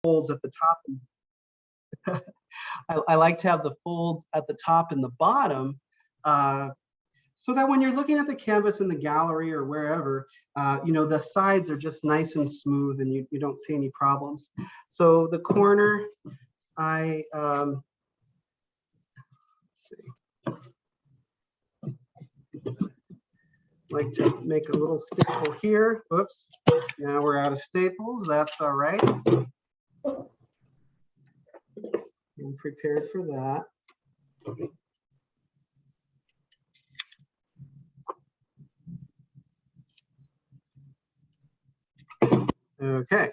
folds at the top. I like to have the folds at the top and the bottom, so that when you're looking at the canvas in the gallery or wherever, the sides are just nice and smooth and you don't see any problems. So the corner, let's see. Like to make a little staple here. Oops, now we're out of staples. That's all right. I'm prepared for that. Okay.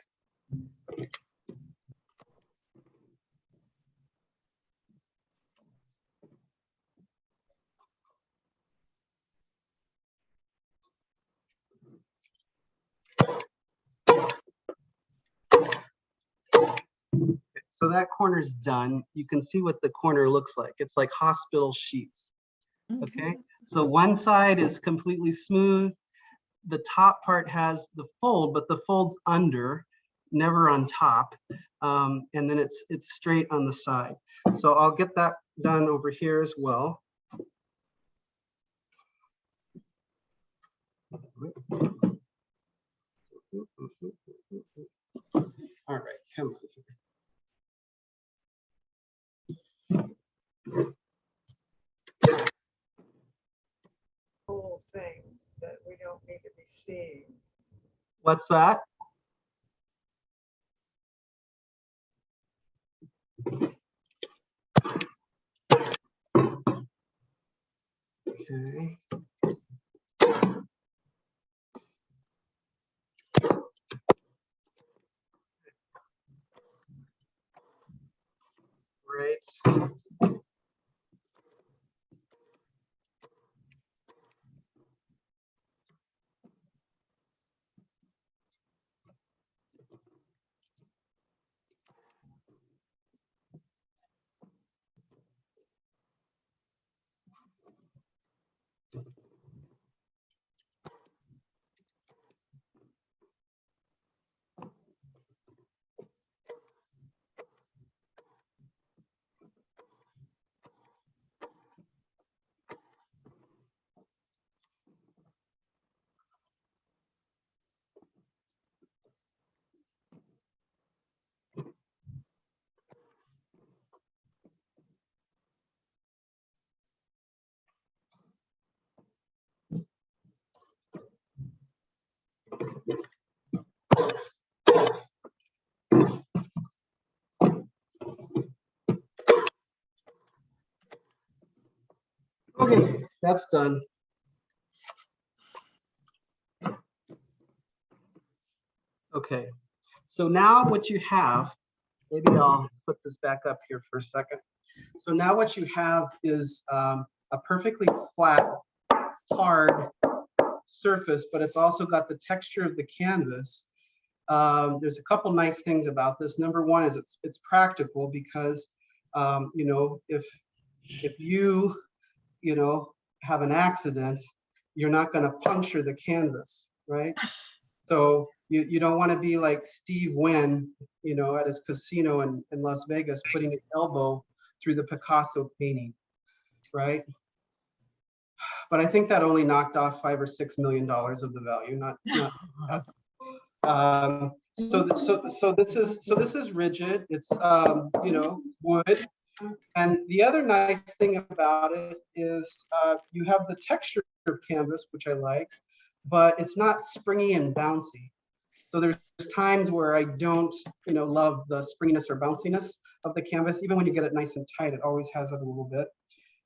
So that corner's done. You can see what the corner looks like. It's like hospital sheets. Okay, so one side is completely smooth. The top part has the fold, but the fold's under, never on top. And then it's straight on the side. So I'll get that done over here as well. All right, come on. Whole thing that we don't need to be seeing. What's that? Okay. Great. Okay, that's done. Okay, so now what you have, maybe I'll put this back up here for a second. So now what you have is a perfectly flat, hard surface, but it's also got the texture of the canvas. There's a couple nice things about this. Number one is it's practical because if you have an accident, you're not going to puncture the canvas, right? So you don't want to be like Steve Wynn, at his casino in Las Vegas, putting his elbow through the Picasso painting, right? But I think that only knocked off $5 or $6 million of the value, so this is rigid. It's wood. And the other nice thing about it is you have the texture of canvas, which I like, but it's not springy and bouncy. So there's times where I don't, love the springiness or bounciness of the canvas. Even when you get it nice and tight, it always has it a little bit.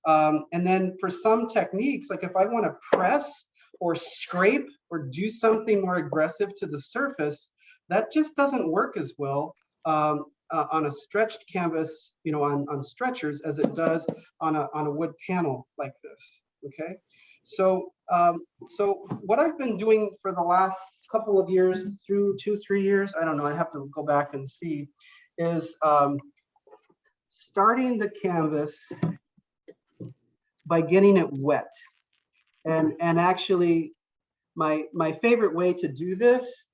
And then for some techniques, like if I want to press or scrape or do something more aggressive to the surface, that just doesn't work as well on a stretched canvas, on stretchers as it does on a wood panel like this. Okay, so what I've been doing for the last couple of years, through 2-3 years, I don't know, I have to go back and see, is starting the canvas by getting it wet. And actually my favorite way to do this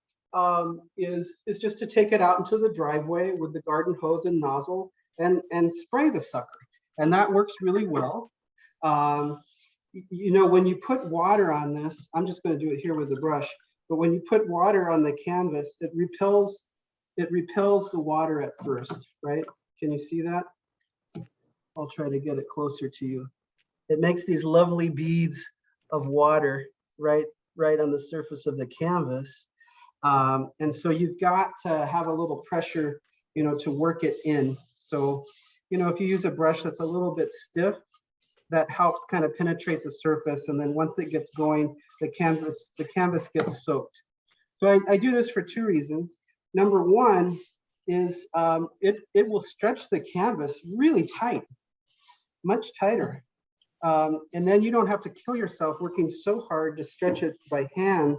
is just to take it out into the driveway with the garden hose and nozzle and spray the sucker. And that works really well. You know, when you put water on this, I'm just going to do it here with the brush, but when you put water on the canvas, it repels the water at first, right? Can you see that? I'll try to get it closer to you. It makes these lovely beads of water right on the surface of the canvas. And so you've got to have a little pressure, you know, to work it in. So, you know, if you use a brush that's a little bit stiff, that helps kind of penetrate the surface. And then once it gets going, the canvas gets soaked. So I do this for two reasons. Number one is it will stretch the canvas really tight, much tighter. And then you don't have to kill yourself working so hard to stretch it by hand.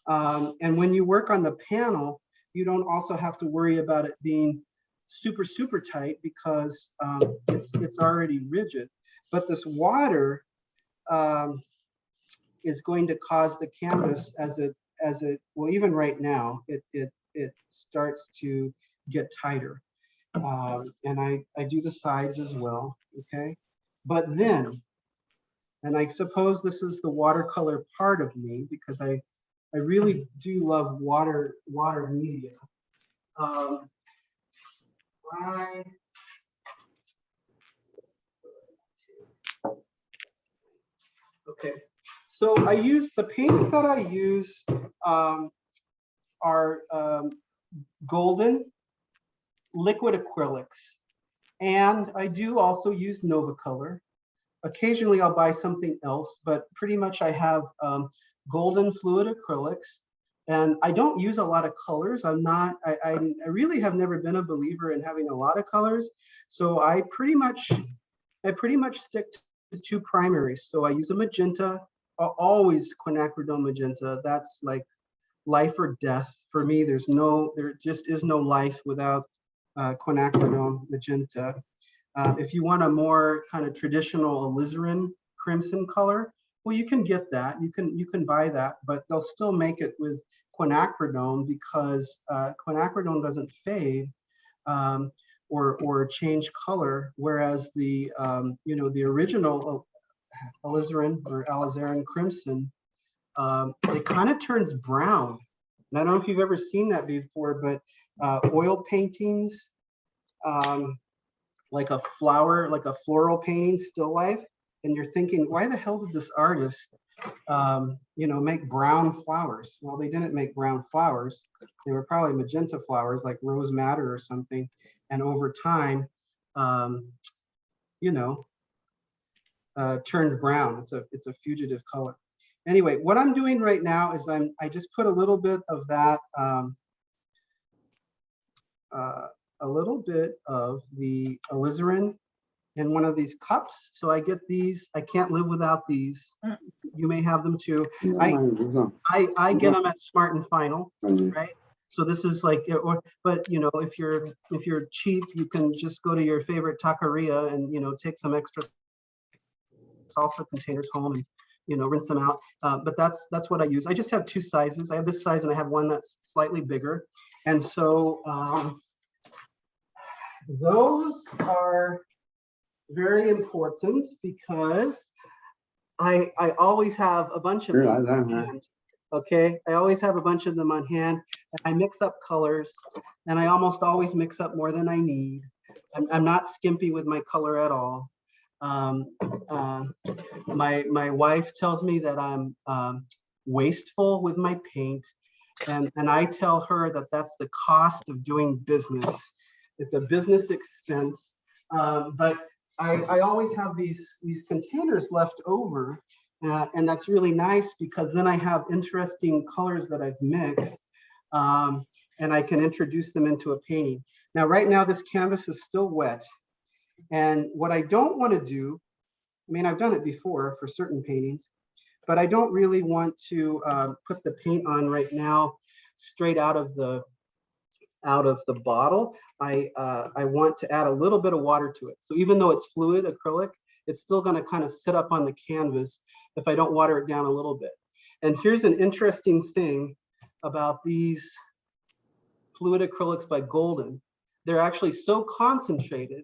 And when you work on the panel, you don't also have to worry about it being super, super tight because it's already rigid. But this water is going to cause the canvas as it, well, even right now, it starts to get tighter. And I do the sides as well, okay? But then, and I suppose this is the watercolor part of me because I really do love water media. Okay, so I use the paints that I use are golden liquid acrylics, and I do also use Nova Color. Occasionally I'll buy something else, but pretty much I have golden fluid acrylics, and I don't use a lot of colors. I really have never been a believer in having a lot of colors, so I pretty much stick to two primaries. So I use a magenta, always quinacridone magenta. That's like life or death for me. There just is no life without quinacridone magenta. If you want a more kind of traditional alizarin crimson color, well, you can get that. You can buy that, but they'll still make it with quinacridone because quinacridone doesn't fade or change color, whereas the you know, the original alizarin or alizarin crimson, it kind of turns brown. And I don't know if you've ever seen that before, but oil paintings, like a flower, like a floral painting, still life, and you're thinking, why the hell did this artist, you know, make brown flowers? Well, they didn't make brown flowers. They were probably magenta flowers, like rose madder or something. And over time, you know, turned brown. It's a fugitive color. Anyway, what I'm doing right now is I just put a little bit of that. A little bit of the alizarin in one of these cups. So I get these. I can't live without these. You may have them too. I get them at Smart and Final, right? So this is like, but you know, if you're cheap, you can just go to your favorite taqueria and, you know, take some extra salsa containers home and, you know, rinse them out. But that's what I use. I just have two sizes. I have this size and I have one that's slightly bigger. And so those are very important because I always have a bunch of them on hand. Okay, I always have a bunch of them on hand. I mix up colors, and I almost always mix up more than I need. I'm not skimpy with my color at all. My wife tells me that I'm wasteful with my paint, and I tell her that that's the cost of doing business. It's a business expense, but I always have these containers left over, and that's really nice because then I have interesting colors that I've mixed, and I can introduce them into a painting. Now, right now, this canvas is still wet, and what I don't want to do, I mean, I've done it before for certain paintings, but I don't really want to put the paint on right now straight out of the bottle. I want to add a little bit of water to it. So even though it's fluid acrylic, it's still going to kind of sit up on the canvas if I don't water it down a little bit. And here's an interesting thing. about these fluid acrylics by Golden. They're actually so concentrated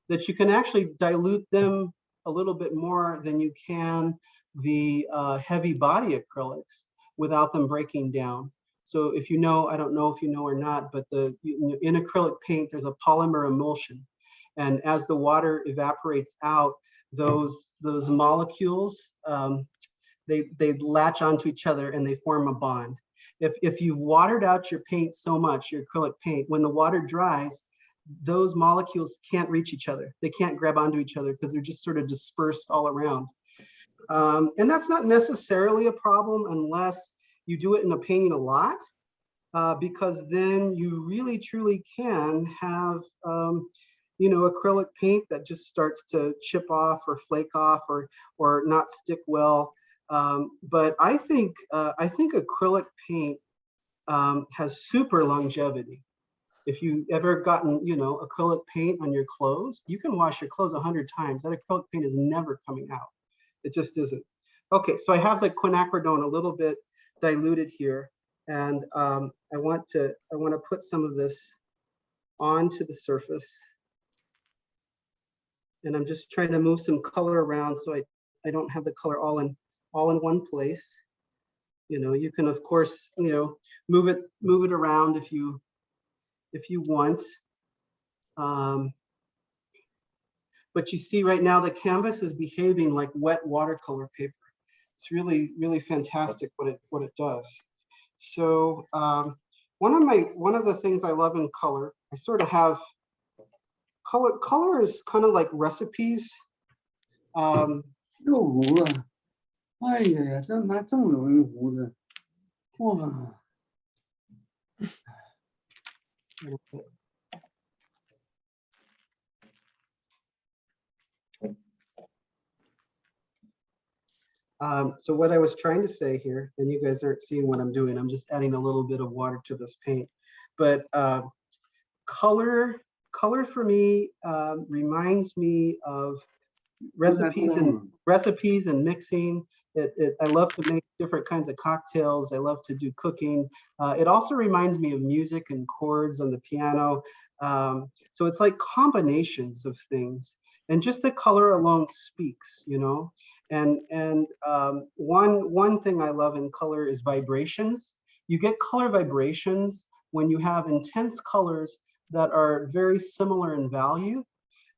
that you can actually dilute them a little bit more than you can the heavy body acrylics without them breaking down. So if you know, I don't know if you know or not, but in acrylic paint, there's a polymer emulsion. And as the water evaporates out, those molecules, they latch onto each other and they form a bond. If you've watered out your paint so much, your acrylic paint, when the water dries, those molecules can't reach each other. They can't grab onto each other because they're just sort of dispersed all around. And that's not necessarily a problem unless you do it in a painting a lot, because then you really truly can have acrylic paint that just starts to chip off or flake off or not stick well. But I think acrylic paint has super longevity. If you ever gotten, acrylic paint on your clothes, you can wash your clothes 100 times. That acrylic paint is never coming out. It just isn't. Okay, so I have the quinacridone a little bit diluted here, and I want to put some of this onto the surface. And I'm just trying to move some color around so I don't have the color all in one place. You can of course, move it around if you want. But you see right now the canvas is behaving like wet watercolor paper. It's really, really fantastic what it does. So one of the things I love in color, I sort of have color is kind of like recipes. 又糊了，哎呀，这拿这么容易糊的，哇！So what I was trying to say here, and you guys aren't seeing what I'm doing, I'm just adding a little bit of water to this paint. But color for me reminds me of recipes and mixing. I love to make different kinds of cocktails. I love to do cooking. It also reminds me of music and chords on the piano. So it's like combinations of things, and just the color alone speaks, And one thing I love in color is vibrations. You get color vibrations when you have intense colors that are very similar in value,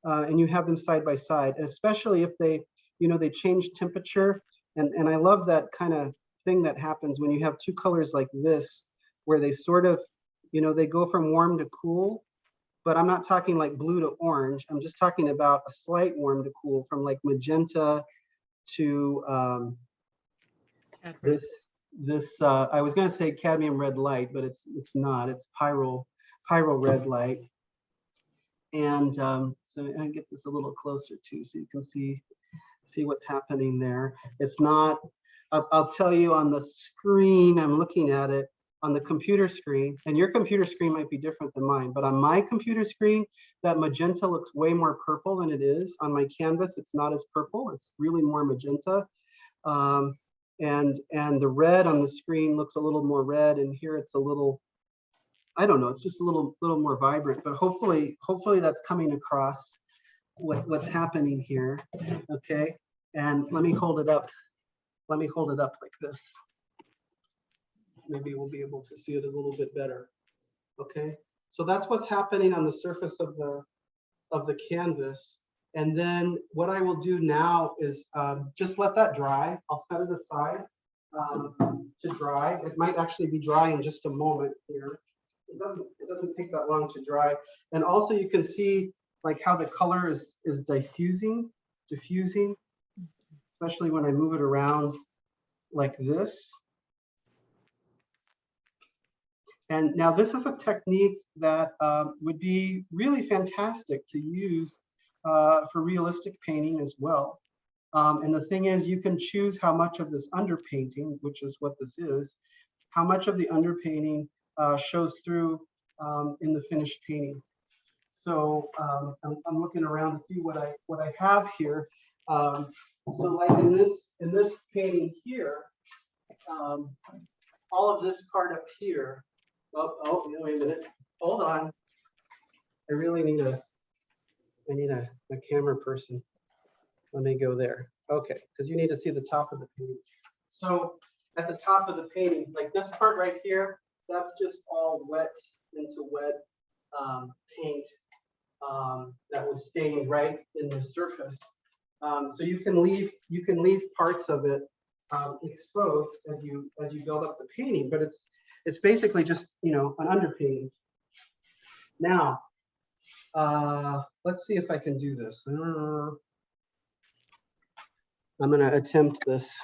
and you have them side by side, and especially if they change temperature. And I love that kind of thing that happens when you have two colors like this, where they sort of, they go from warm to cool. But I'm not talking like blue to orange. I'm just talking about a slight warm to cool, from like magenta to this I was going to say cadmium red light, but it's not. It's pyro red light. And so I get this a little closer too, so you can see what's happening there. It's not. I'll tell you on the screen. I'm looking at it on the computer screen, and your computer screen might be different than mine, but on my computer screen, that magenta looks way more purple than it is. On my canvas, it's not as purple. It's really more magenta. And the red on the screen looks a little more red, and here it's a little, I don't know, it's just a little more vibrant, but hopefully that's coming across what's happening here. Okay, and let me hold it up. Let me hold it up like this. Maybe we'll be able to see it a little bit better. Okay, so that's what's happening on the surface of the canvas. And then what I will do now is just let that dry. I'll set it aside to dry. It might actually be dry in just a moment here. It doesn't take that long to dry. And also you can see like how the color is diffusing, especially when I move it around like this. And now this is a technique that would be really fantastic to use for realistic painting as well. And the thing is, you can choose how much of this underpainting, which is what this is, how much of the underpainting shows through in the finished painting. So I'm looking around to see what I have here. So like in this painting here, all of this part up here. Oh, wait a minute. Hold on. I really need a camera person. Let me go there. Okay, because you need to see the top of the painting. So at the top of the painting, like this part right here, that's just all wet into wet paint that was stained right in the surface. So you can leave parts of it exposed as you build up the painting, but it's basically just, you know, an underpainting. Now, let's see if I can do this. I'm going to attempt this.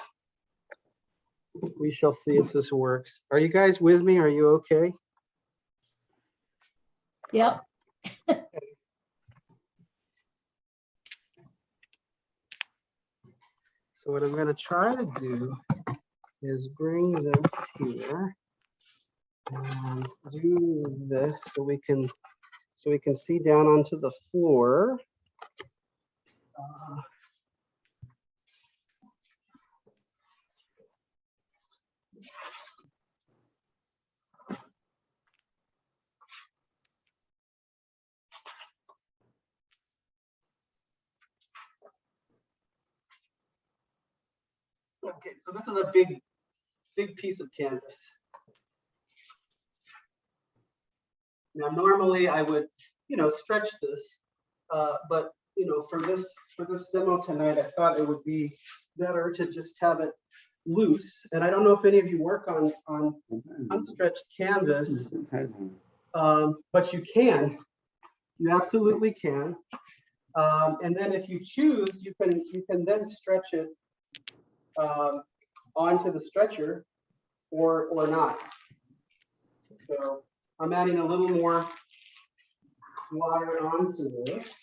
We shall see if this works. Are you guys with me? Are you okay? Yep. So what I'm going to try to do is bring this here and do this so we can see down onto the floor. Okay, so this is a big piece of canvas. Now, normally I would, you know, stretch this, but you know, for this demo tonight, I thought it would be better to just have it loose. And I don't know if any of you work on unstretched canvas, but you can. You absolutely can. And then if you choose, you can then stretch it onto the stretcher or not. So I'm adding a little more water onto this.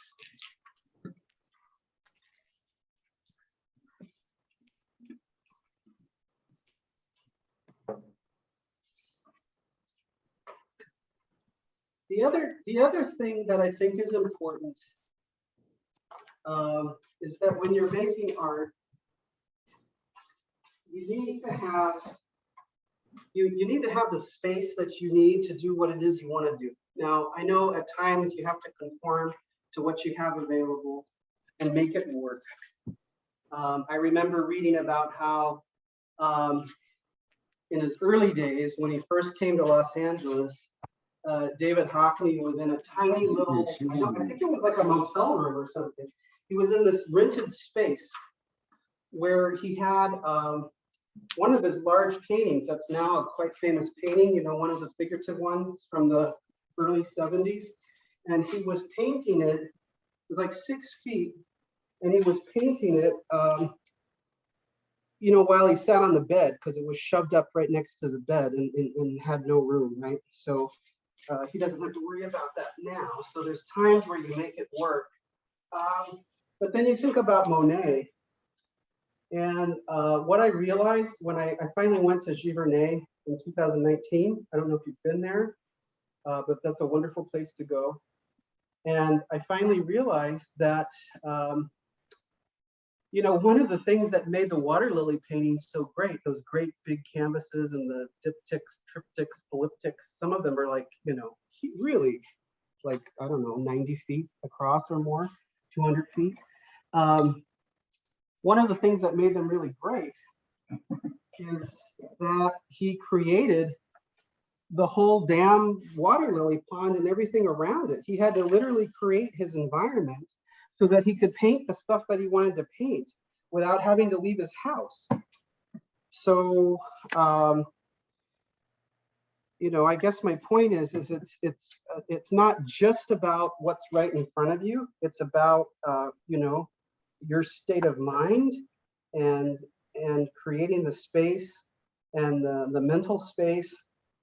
The other thing that I think is important is that when you're making art, you need to have the space that you need to do what it is you want to do. Now, I know at times you have to conform to what you have available and make it work. I remember reading about how in his early days, when he first came to Los Angeles, David Hockney was in a tiny little, I think it was like a motel room or something. He was in this rented space where he had one of his large paintings that's now a quite famous painting, you know, one of the figurative ones from the early 70s. And he was painting it, it was like 6 feet, and he was painting it, you know, while he sat on the bed, because it was shoved up right next to the bed and had no room, right? So he doesn't have to worry about that now. So there's times where you make it work. But then you think about Monet. And what I realized when I finally went to Giverny in 2019, I don't know if you've been there, but that's a wonderful place to go. And I finally realized that, you know, one of the things that made the water lily paintings so great, those great big canvases and the diptychs, triptychs, polyptychs, some of them are like, you know, really like, I don't know, 90 feet across or more, 200 feet. One of the things that made them really great is that he created the whole damn water lily pond and everything around it. He had to literally create his environment so that he could paint the stuff that he wanted to paint without having to leave his house. So, you know, I guess my point is it's not just about what's right in front of you. It's about, you know, your state of mind and creating the space and the mental space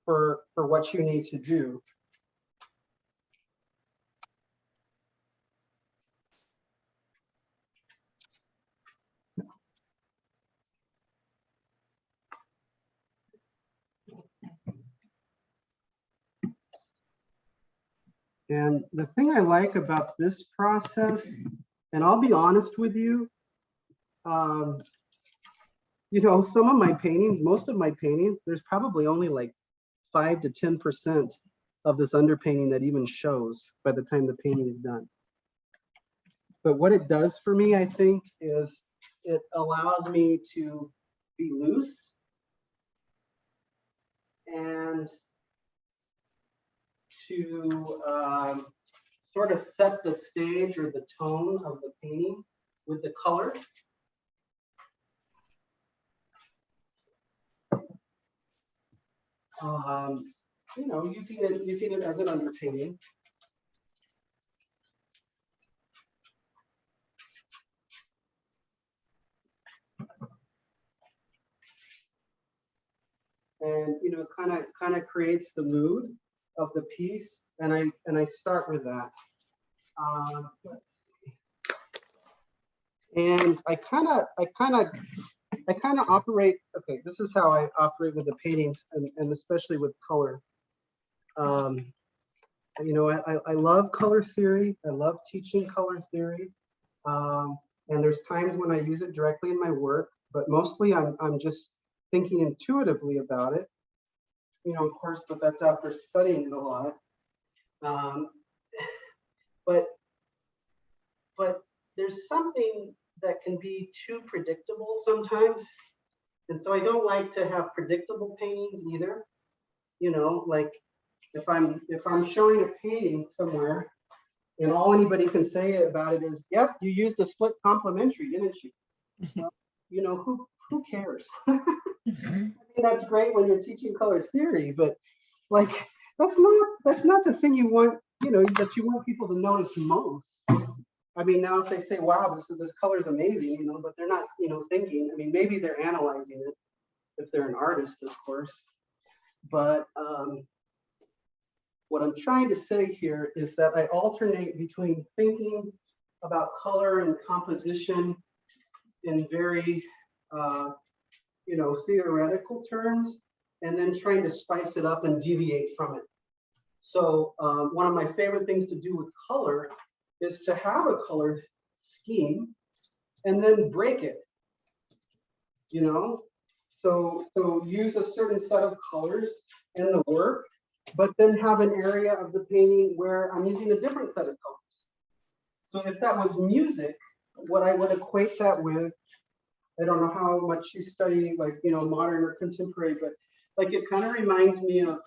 for what you need to do. And the thing I like about this process, and I'll be honest with you, you know, some of my paintings, most of my paintings, there's probably only like 5 to 10% of this underpainting that even shows by the time the painting is done. But what it does for me, I think, is it allows me to be loose and to sort of set the stage or the tone of the painting with the color. You know, using it as an underpainting. And you know, kind of creates the mood of the piece, and I start with that. Let's see. And I kind of operate. Okay, this is how I operate with the paintings, and especially with color. You know, I love color theory. I love teaching color theory. And there's times when I use it directly in my work, but mostly I'm just thinking intuitively about it. You know, of course, but that's after studying it a lot. But there's something that can be too predictable sometimes. And so I don't like to have predictable paintings either. You know, like if I'm showing a painting somewhere and all anybody can say about it is, yep, you used a split complementary, didn't you? Well, you know, who cares? I mean, that's great when you're teaching color theory, but like that's not the thing you want, you know, that you want people to notice most. I mean, now if they say, wow, this color is amazing, you know, but they're not, you know, thinking. I mean, maybe they're analyzing it if they're an artist, of course. But what I'm trying to say here is that I alternate between thinking about color and composition in very, you know, theoretical terms, and then trying to spice it up and deviate from it. So one of my favorite things to do with color is to have a colored scheme and then break it, you know? So use a certain set of colors in the work, but then have an area of the painting where I'm using a different set of colors. So if that was music, what I would equate that with, I don't know how much you study, like, you know, modern or contemporary, but like it kind of reminds me of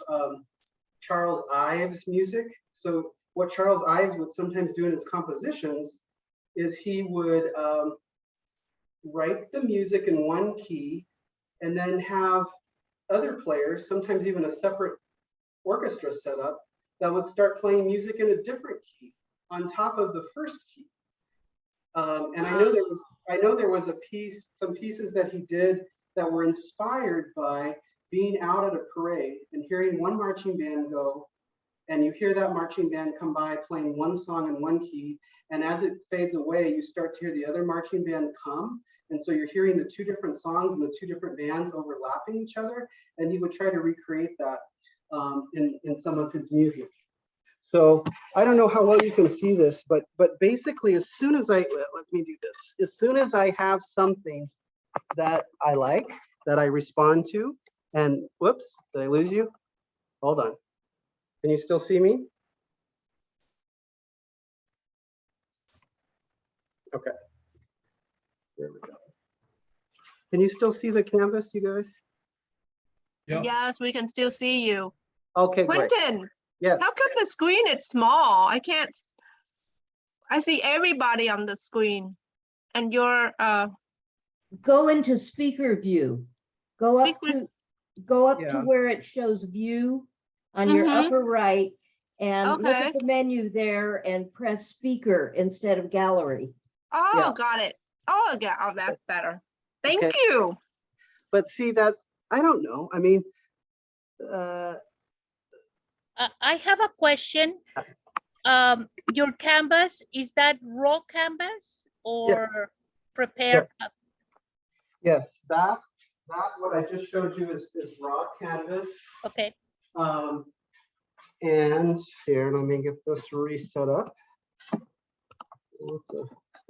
Charles Ives' music. So what Charles Ives would sometimes do in his compositions is he would write the music in one key and then have other players, sometimes even a separate orchestra setup, that would start playing music in a different key on top of the first key. And I know there was some pieces that he did that were inspired by being out at a parade and hearing one marching band go, and you hear that marching band come by playing one song in one key, and as it fades away, you start to hear the other marching band come, and so you're hearing the two different songs and the two different bands overlapping each other, and he would try to recreate that in some of his music. So I don't know how well you can see this, but basically as soon as let me do this. As soon as I have something that I like, that I respond to, and whoops, did I lose you? Hold on. Can you still see me? Okay. There we go. Can you still see the canvas, you guys? Yeah. Yes, we can still see you. Okay, great. Quinton, Yes. how come the screen is small? I see everybody on the screen. And you're Go into speaker view. Go up Speaker- to Yeah. where it shows view on your Mhm. upper right, and look Okay. at the menu there and press speaker instead of gallery. oh, Yeah. got it. Oh, yeah, oh, that's better. Thank Okay. you. But see that, I don't know. I mean, I have a question. Your canvas, is that raw canvas or prepared? yes, that what I just showed you is raw canvas. Okay. And here, let me get this reset up.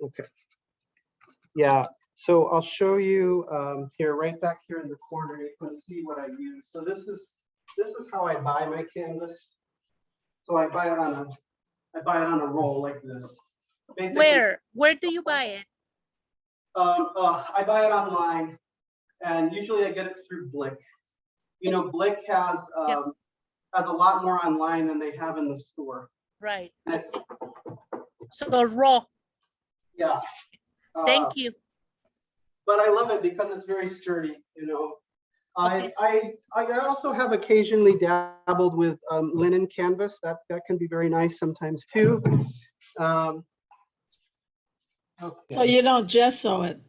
Okay. Yeah, So I'll show you here, right back here in the corner, you can see what I use. So this is how I buy my canvas. So I buy it on a roll like this. Basically, Where do you buy it? I buy it online, and usually I get it through Blick. You know, Blick has a lot more online than they have in the store. Right. And it's, So raw. yeah. Thank you. But I love it because it's very sturdy, you know. Okay. I also have occasionally dabbled with linen canvas. That can be very nice sometimes too. So Okay. you don't gesso it.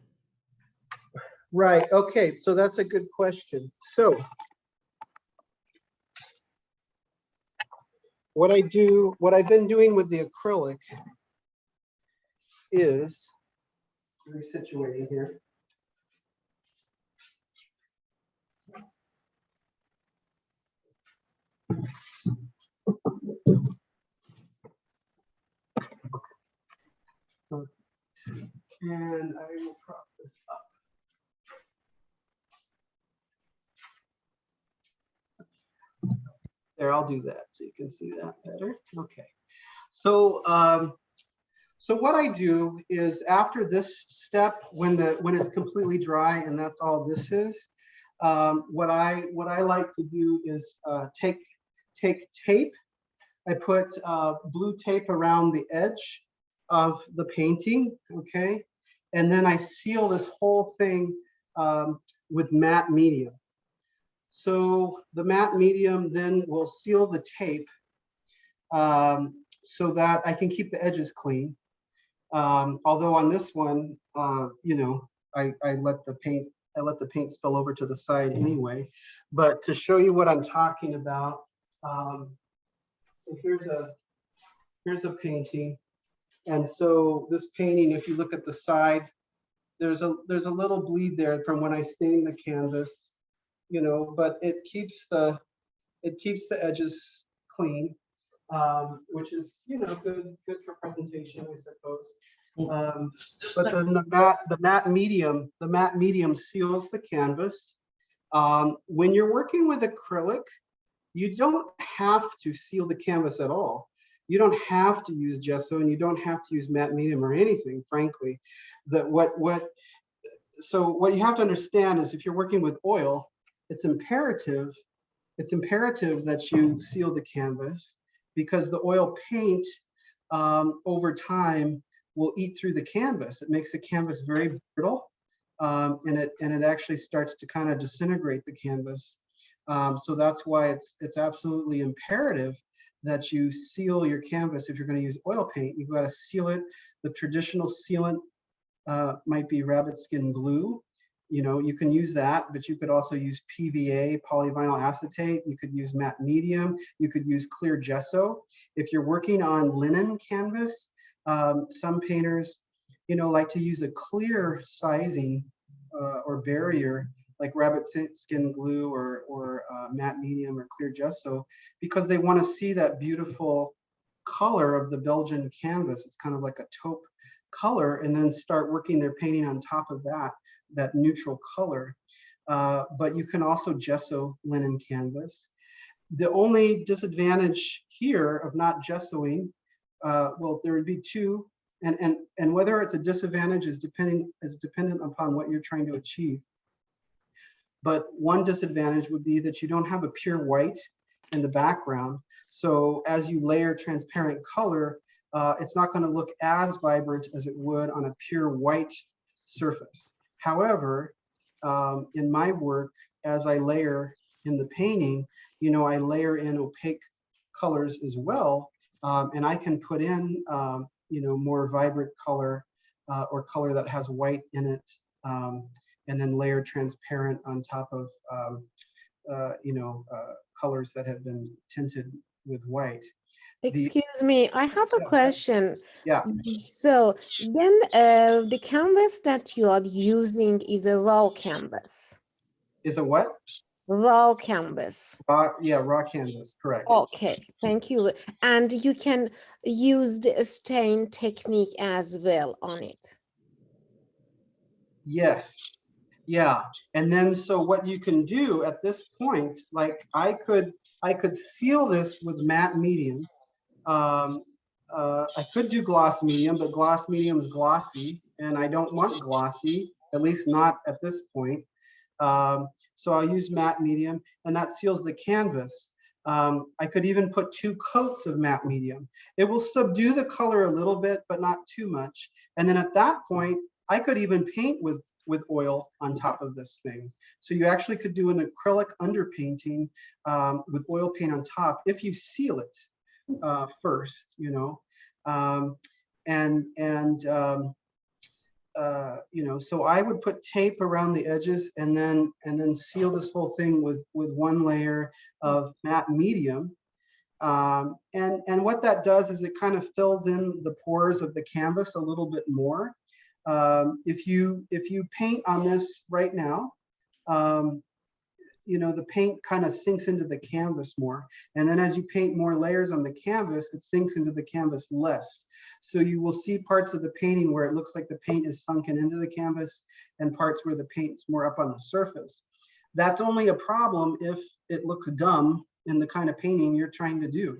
Right. Okay. So that's a good question. So what I've been doing with the acrylic is resituating here. Okay. And I will prop this up. There, I'll do that so you can see that better. Okay. So so what I do is after this step, when it's completely dry and that's all this is, what I like to do is take tape. I put blue tape around the edge of the painting, okay? And then I seal this whole thing with matte medium. So the matte medium then will seal the tape so that I can keep the edges clean. Although on this one, you know, I let the paint spill over to the side anyway. But to show you what I'm talking about, here's a painting. And so this painting, if you look at the side, there's a little bleed there from when I stained the canvas, you know, but it keeps the edges clean, which is, you know, good for presentation, I suppose. But then the matte medium seals the canvas. When you're working with acrylic, you don't have to seal the canvas at all. You don't have to use gesso, and you don't have to use matte medium or anything, frankly. So what you have to understand is if you're working with oil, it's imperative that you seal the canvas, because the oil paint over time will eat through the canvas. It makes the canvas very brittle, and it actually starts to kind of disintegrate the canvas. So that's why it's absolutely imperative that you seal your canvas. If you're going to use oil paint, you've got to seal it. The traditional sealant might be rabbit skin glue. You know, you can use that, but you could also use PVA, polyvinyl acetate. You could use matte medium. You could use clear gesso. If you're working on linen canvas, some painters, you know, like to use a clear sizing or barrier like rabbit skin glue or matte medium or clear gesso, because they want to see that beautiful color of the Belgian canvas. It's kind of like a taupe color, and then start working their painting on top of that neutral color. But you can also gesso linen canvas. The only disadvantage here of not gessoing, well, there would be two, and whether it's a disadvantage is dependent upon what you're trying to achieve. But one disadvantage would be that you don't have a pure white in the background. So as you layer transparent color, it's not going to look as vibrant as it would on a pure white surface. However, in my work, as I layer in the painting, you know, I layer in opaque colors as well, and I can put in, you know, more vibrant color or color that has white in it, and then layer transparent on top of, you know, colors that have been tinted with white. Excuse me, I have a question. Yeah. So then the canvas that you are using is a raw canvas. Is a what? Raw canvas. Yeah, raw canvas, correct. Okay, thank you. And you can use the stain technique as well on it. Yes. Yeah. And then so what you can do at this point, like I could seal this with matte medium. I could do gloss medium, but gloss medium is glossy, and I don't want glossy, at least not at this point. So I'll use matte medium, and that seals the canvas. I could even put 2 coats of matte medium. It will subdue the color a little bit, but not too much. And then at that point, I could even paint with oil on top of this thing. So you actually could do an acrylic underpainting with oil paint on top if you seal it first, you know. So I would put tape around the edges and then seal this whole thing with 1 layer of matte medium. And what that does is it kind of fills in the pores of the canvas a little bit more. If you paint on this right now, the paint kind of sinks into the canvas more. And then as you paint more layers on the canvas, it sinks into the canvas less. So you will see parts of the painting where it looks like the paint is sunken into the canvas and parts where the paint's more up on the surface. That's only a problem if it looks dumb in the kind of painting you're trying to do.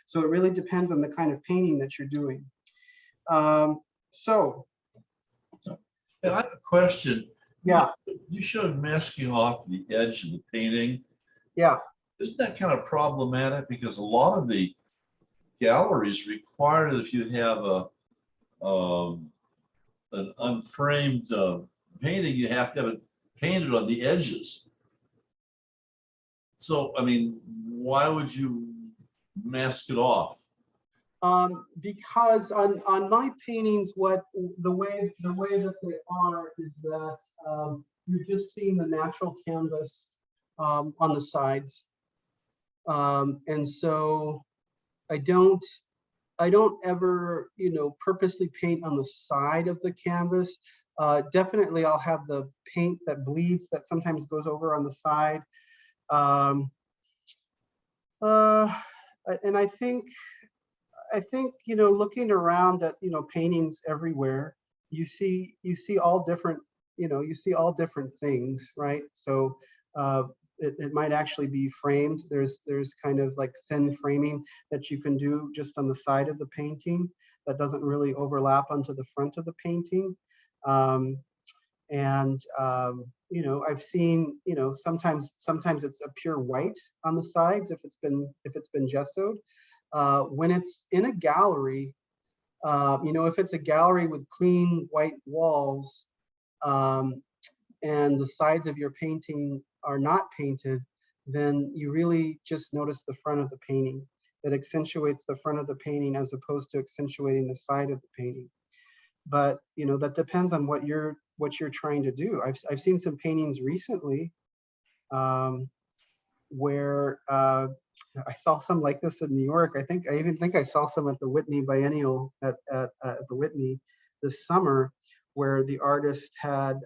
So it really depends on the kind of painting that you're doing. Yeah, I have a question. Yeah. You showed masking off the edge of the painting. Yeah. Isn't that kind of problematic? Because a lot of the galleries require that if you have an unframed painting, you have to have it painted on the edges. So, I mean, why would you mask it off? Because on my paintings, the way that they are is that you're just seeing the natural canvas on the sides, and so I don't ever purposely paint on the side of the canvas. Definitely, I'll have the paint that bleeds that sometimes goes over on the side, and I think looking around at paintings everywhere, you see all different things, right? So it might actually be framed. There's kind of like thin framing that you can do just on the side of the painting that doesn't really overlap onto the front of the painting. I've seen sometimes it's a pure white on the sides if it's been gessoed. When it's in a gallery, if it's a gallery with clean white walls, and the sides of your painting are not painted, then you really just notice the front of the painting. That accentuates the front of the painting as opposed to accentuating the side of the painting. But that depends on what you're trying to do. I've seen some paintings recently where I saw some like this in New York. I even think I saw some at the Whitney Biennial at the Whitney this summer, where the artist had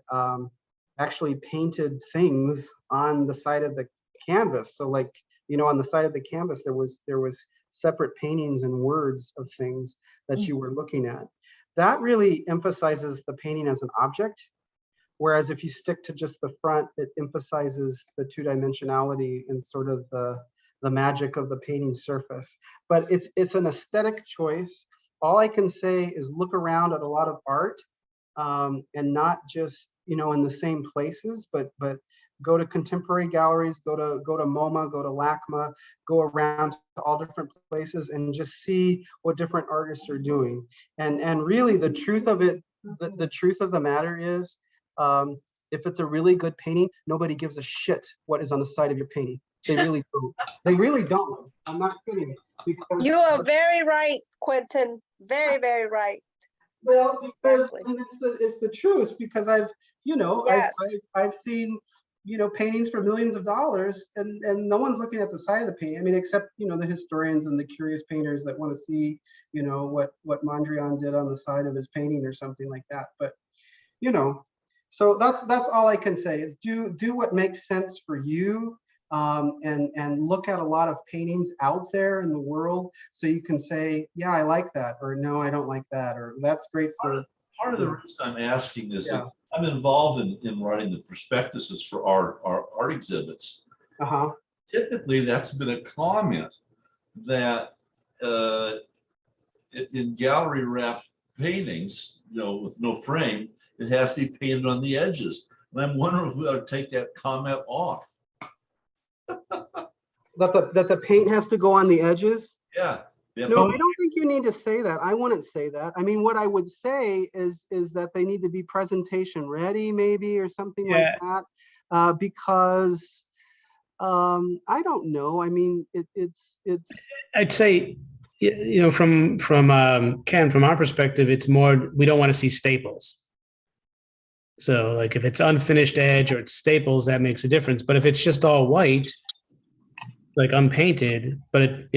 actually painted things on the side of the canvas. So like, on the side of the canvas, there was separate paintings and words of things that you were looking at. That really emphasizes the painting as an object. Whereas if you stick to just the front, it emphasizes the 2-dimensionality and sort of the magic of the painting surface. But it's an aesthetic choice. All I can say is look around at a lot of art, and not just in the same places, but go to contemporary galleries, go to MoMA, go to LACMA, go around to all different places and just see what different artists are doing. And really the truth of it, the truth of the matter is, if it's a really good painting, nobody gives a shit what is on the side of your painting. They really don't. They really don't. I'm not kidding. Because You are very right, Quinton. Very, very right. Well, because Exactly. and it's the truth, because I've Yes. I've seen paintings for millions of dollars, and no one's looking at the side of the painting. I mean, except the historians and the curious painters that want to see what Mondrian did on the side of his painting or something like that. But so that's all I can say is do what makes sense for you, and look at a lot of paintings out there in the world so you can say, yeah, I like that, or no, I don't like that, or that's great for part of the reason I'm asking is Yeah. that I'm involved in writing the prospectuses for our art exhibits. Uh-huh. Typically, that's been a comment that in gallery wrapped paintings, with no frame, it has to be painted on the edges. And I'm wondering if we ought to take that comment off. That the paint has to go on the edges? Yeah. No, I don't think you need to say that. I wouldn't say that. I mean, what I would say is that they need to be presentation ready, maybe, or something like that. Because I don't know. I mean, it's. I'd say, from Ken, from our perspective, it's more, we don't want to see staples. So like if it's unfinished edge or it's staples, that makes a difference. But if it's just all white, like unpainted, but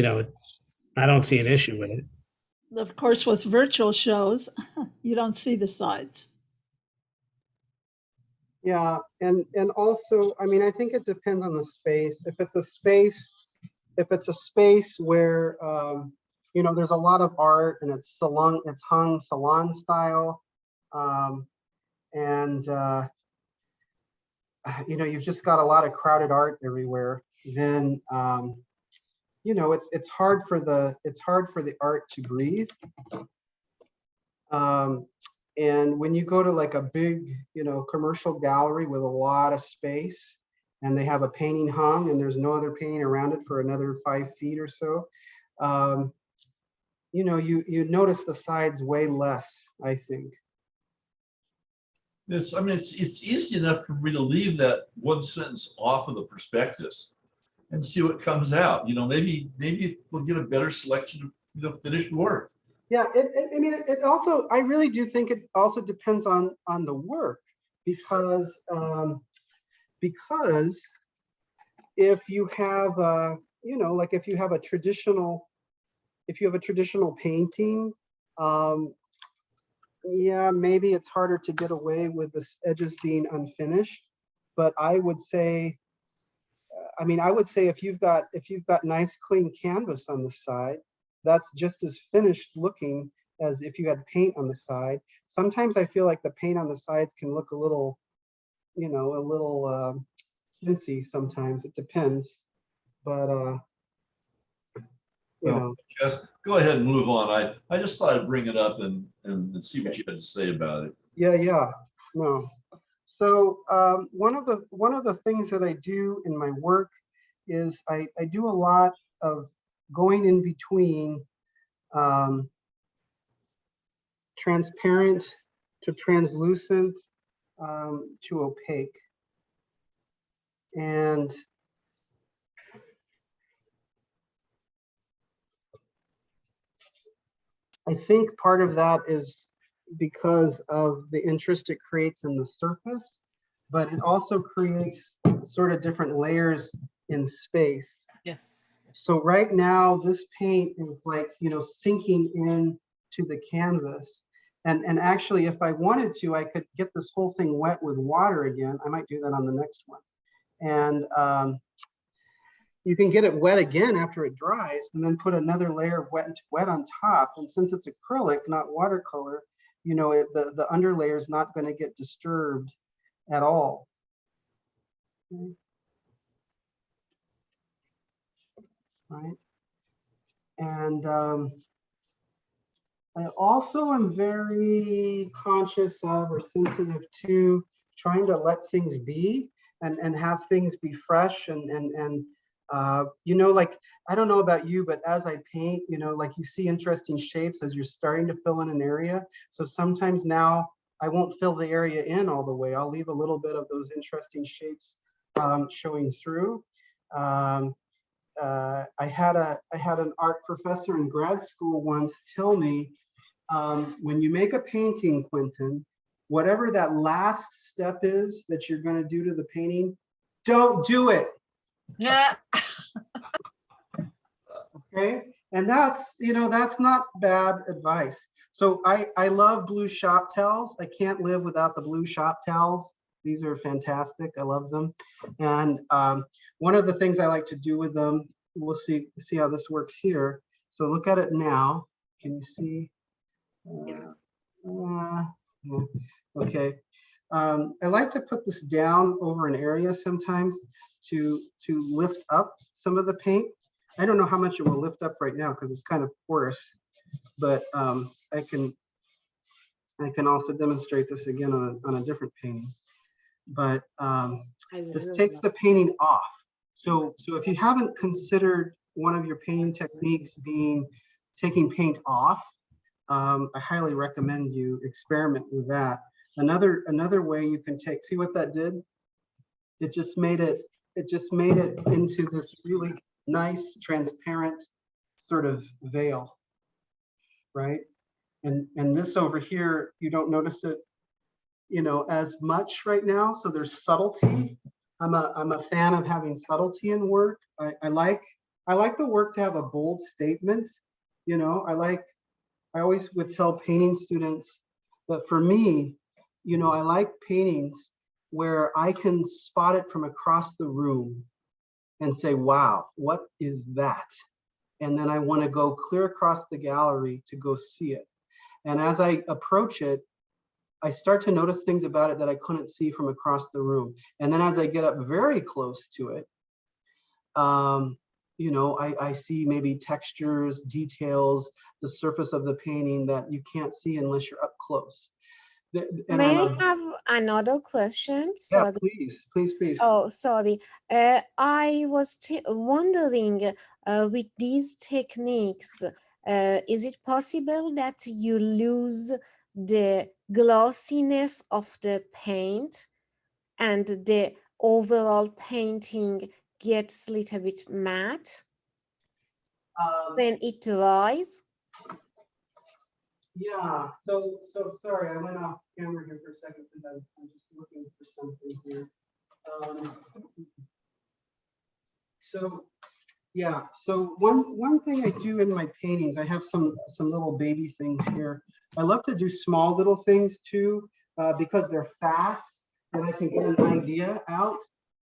I don't see an issue with it. Of course, with virtual shows, you don't see the sides. Yeah, and also, I mean, I think it depends on the space. If it's a space where there's a lot of art and it's hung salon style, and you've just got a lot of crowded art everywhere, then it's hard for the art to breathe. And when you go to like a big, commercial gallery with a lot of space and they have a painting hung and there's no other painting around it for another 5 feet or so, you notice the sides way less, I think. It's easy enough for me to leave that one sentence off of the prospectus and see what comes out. Maybe we'll get a better selection of finished work. Yeah, it also, I really do think it also depends on the work, because if you have like if you have a traditional painting, yeah, maybe it's harder to get away with the edges being unfinished. But I would say if you've got nice clean canvas on the side, that's just as finished looking as if you had paint on the side. Sometimes I feel like the paint on the sides can look a little chintzy sometimes. It depends. But Just go ahead and move on. I just thought I'd bring it up and see what you had to say about it. Yeah. No. So one of the things that I do in my work is I do a lot of going in between transparent to translucent to opaque. And I think part of that is because of the interest it creates in the surface, but it also creates sort of different layers in space. Yes. So right now, this paint is like, sinking in to the canvas. And actually, if I wanted to, I could get this whole thing wet with water again. I might do that on the next one. And you can get it wet again after it dries, and then put another layer of wet on top. And since it's acrylic, not watercolor, the underlayer is not going to get disturbed at all. Okay. Right. And I also am very conscious of or sensitive to trying to let things be and have things be fresh and like, I don't know about you, but as I paint, like you see interesting shapes as you're starting to fill in an area. So sometimes now I won't fill the area in all the way. I'll leave a little bit of those interesting shapes showing through. I had an art professor in grad school once tell me, when you make a painting, Quinton, whatever that last step is that you're going to do to the painting, don't do it. Yeah. Okay, and that's not bad advice. So I love blue shop towels. I can't live without the blue shop towels. These are fantastic. I love them. And one of the things I like to do with them, we'll see how this works here. So look at it now. Can you see? Yeah. Okay. I like to put this down over an area sometimes to lift up some of the paint. I don't know how much it will lift up right now because it's kind of porous, but I can also demonstrate this again on a different painting. But this takes the painting off. So if you haven't considered one of your painting techniques being taking paint off, I highly recommend you experiment with that. Another way you can take, see what that did? It just made it into this really nice, transparent sort of veil, right? And this over here, you don't notice it, you know, as much right now. So there's subtlety. I'm a fan of having subtlety in work. I like the work to have a bold statement. You know, I always would tell painting students that for me, you know, I like paintings where I can spot it from across the room and say, wow, what is that? And then I want to go clear across the gallery to go see it. And as I approach it, I start to notice things about it that I couldn't see from across the room. And then as I get up very close to it, you know, I see maybe textures, details, the surface of the painting that you can't see unless you're up close. And May I have another question? yeah, Sorry. please. Oh, sorry. I was wondering, with these techniques, is it possible that you lose the glossiness of the paint and the overall painting gets a little bit matte when it dries? Yeah, so sorry, I went off camera here for a second because I'm just looking for something here. So yeah, so one thing I do in my paintings, I have some little baby things here. I love to do small little things too, because they're fast and I can get an idea out.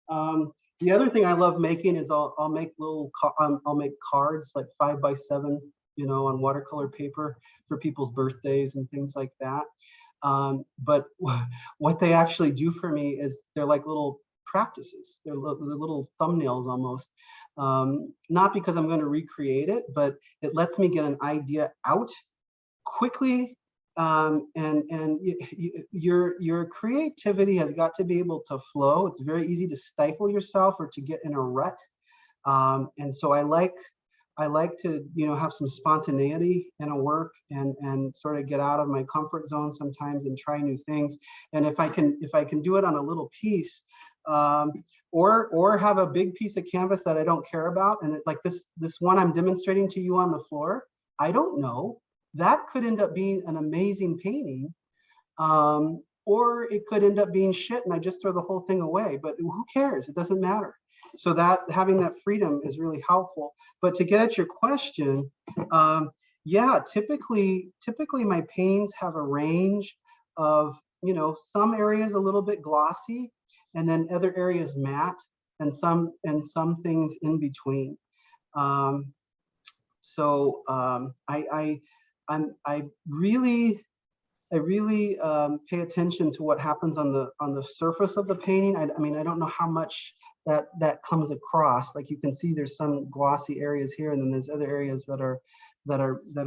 The other thing I love making is I'll make I'll make cards like 5x7, you know, on watercolor paper for people's birthdays and things like that. But what they actually do for me is they're like little practices. They're little thumbnails almost. Not because I'm going to recreate it, but it lets me get an idea out quickly. And your creativity has got to be able to flow. It's very easy to stifle yourself or to get in a rut. And so I like to, you know, have some spontaneity in a work and sort of get out of my comfort zone sometimes and try new things. And if I can do it on a little piece, or have a big piece of canvas that I don't care about, and like this one I'm demonstrating to you on the floor, I don't know. That could end up being an amazing painting, or it could end up being shit and I just throw the whole thing away. But who cares? It doesn't matter. So that having that freedom is really helpful. But to get at your question, yeah, typically my paintings have a range of, you know, some areas a little bit glossy, and then other areas matte, and some things in between. I really pay attention to what happens on the surface of the painting. I mean, I don't know how much that comes across. Like you can see there's some glossy areas here, and then there's other areas that are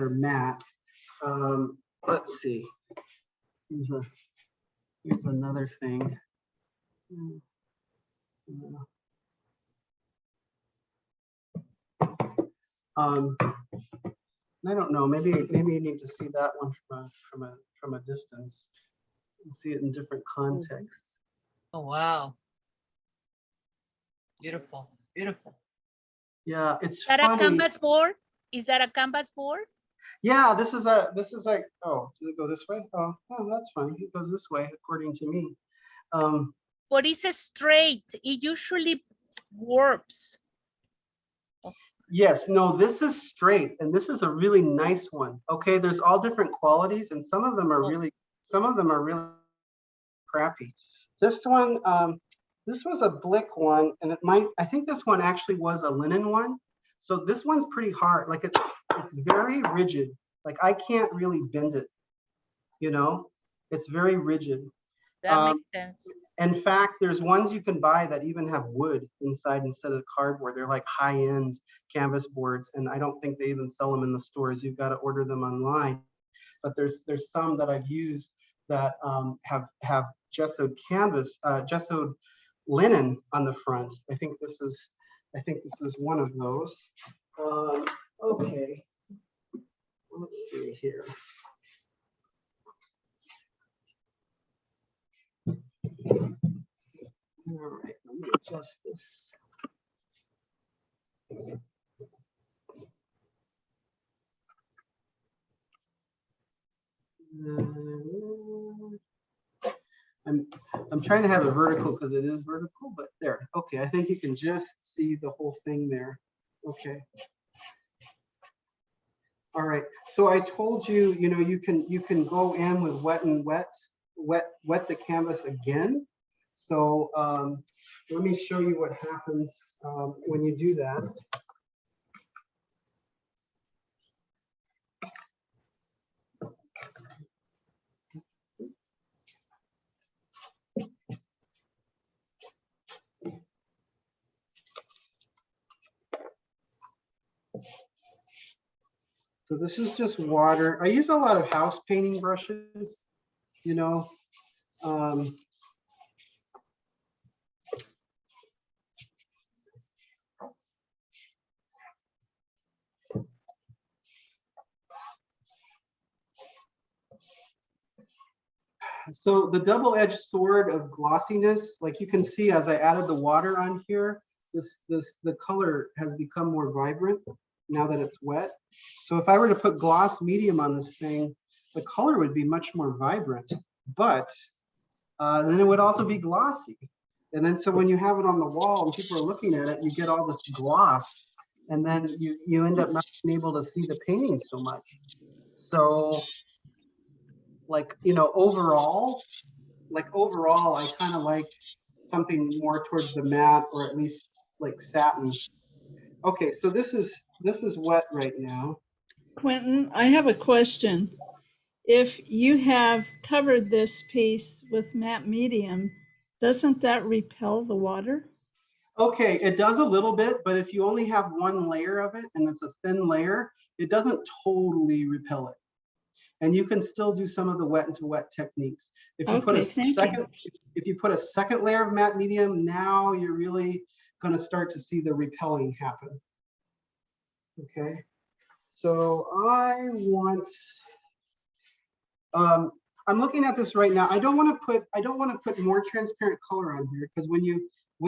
matte. Let's see. Here's another thing. I don't know. Maybe you need to see that one from a distance and see it in different contexts. Oh wow! Beautiful, beautiful. Yeah, it's Is that funny. a canvas board? Is that a canvas board? Yeah, this is like, oh, does it go this way? Oh, that's funny. It goes this way according to me. But it's a straight. It usually warps. Yes, no, this is straight, and this is a really nice one. Okay, there's all different qualities, and some of them are really crappy. This one, this was a Blick one, and I think this one actually was a linen one. So this one's pretty hard. Like it's very rigid. Like I can't really bend it. You know, It's very rigid. That makes sense. In fact, there's ones you can buy that even have wood inside instead of cardboard. They're like high-end canvas boards, and I don't think they even sell them in the stores. You've got to order them online. But there's some that I've used that have gessoed canvas, gessoed linen on the front. I think this is one of those. Okay, let's see here. All right, let me adjust this. I'm trying to have it vertical because it is vertical, but there. Okay, I think you can just see the whole thing there. Okay. All right. So I told you, you can go in with wet the canvas again. So let me show you what happens when you do that. So this is just water. I use a lot of house painting brushes, So the double-edged sword of glossiness, like you can see as I added the water on here, the color has become more vibrant now that it's wet. So if I were to put gloss medium on this thing, the color would be much more vibrant, but then it would also be glossy. And then so when you have it on the wall and people are looking at it, you get all this gloss, and then you end up not being able to see the painting so much. So like, overall, I kind of like something more towards the matte, or at least like satin. Okay, so this is wet right now. Quinton, I have a question. If you have covered this piece with matte medium, doesn't that repel the water? Okay, it does a little bit, but if you only have one layer of it and it's a thin layer, it doesn't totally repel it. And you can still do some of the wet into wet techniques. If you put a second layer of matte medium, now you're really going to start to see the repelling happen. Okay, so I'm looking at this right now. I don't want to put more transparent color on here, because when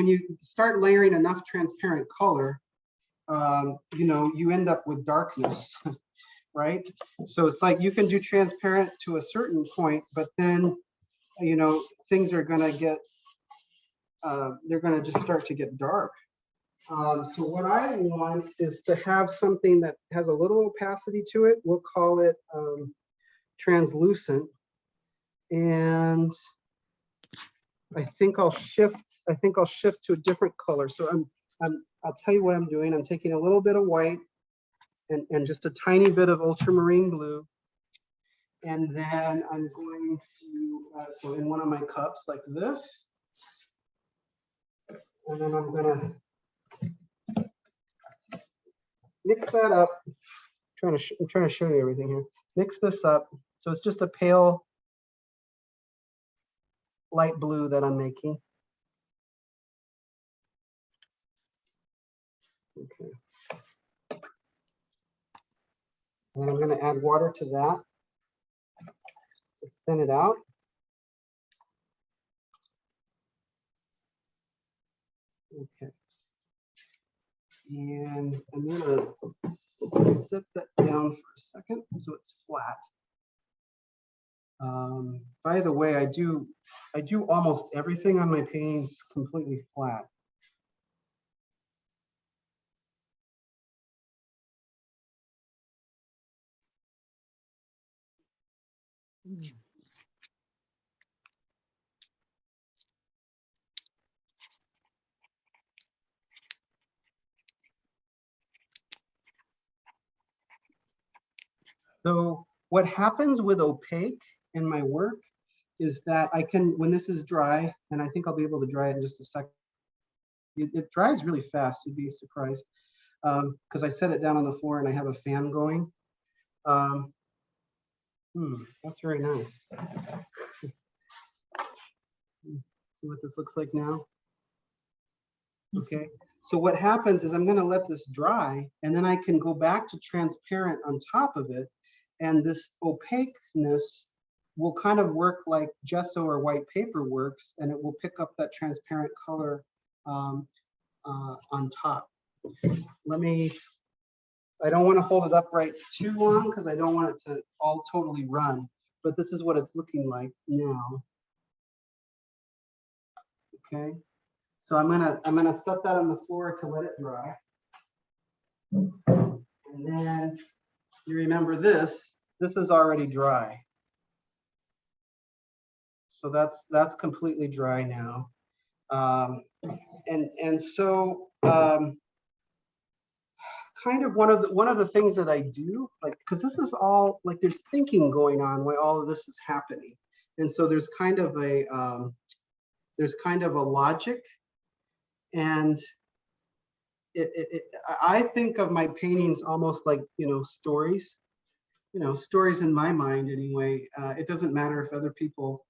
you start layering enough transparent color, you end up with darkness. Right? So it's like you can do transparent to a certain point, but then, things are going to get, they're going to just start to get dark. So what I want is to have something that has a little opacity to it. We'll call it translucent. And I think I'll shift to a different color. So I'll tell you what I'm doing. I'm taking a little bit of white and just a tiny bit of ultramarine blue. And then I'm going to, so in one of my cups like this, and then I'm gonna mix that up. I'm trying to show you everything here. Mix this up. So it's just a pale light blue that I'm making. Okay. And I'm going to add water to that to thin it out. Okay. And I'm going to set that down for a second so it's flat. By the way, I do almost everything on my paintings completely flat. So what happens with opaque in my work is that I can, when this is dry, and I think I'll be able to dry it in just a second. It dries really fast, you'd be surprised. Because I set it down on the floor and I have a fan going. That's very nice. See what this looks like now? Okay, so what happens is I'm going to let this dry, and then I can go back to transparent on top of it, and this opaqueness will kind of work like gesso or white paper works, and it will pick up that transparent color on top. I don't want to hold it upright too long because I don't want it to all totally run, but this is what it's looking like now. Okay, so I'm gonna set that on the floor to let it dry. And then you remember this is already dry. So that's completely dry now. So kind of one of the things that I do, like, because this is all like there's thinking going on while all of this is happening, and so there's kind of a logic, and I think of my paintings almost like stories, stories in my mind anyway. It doesn't matter if other people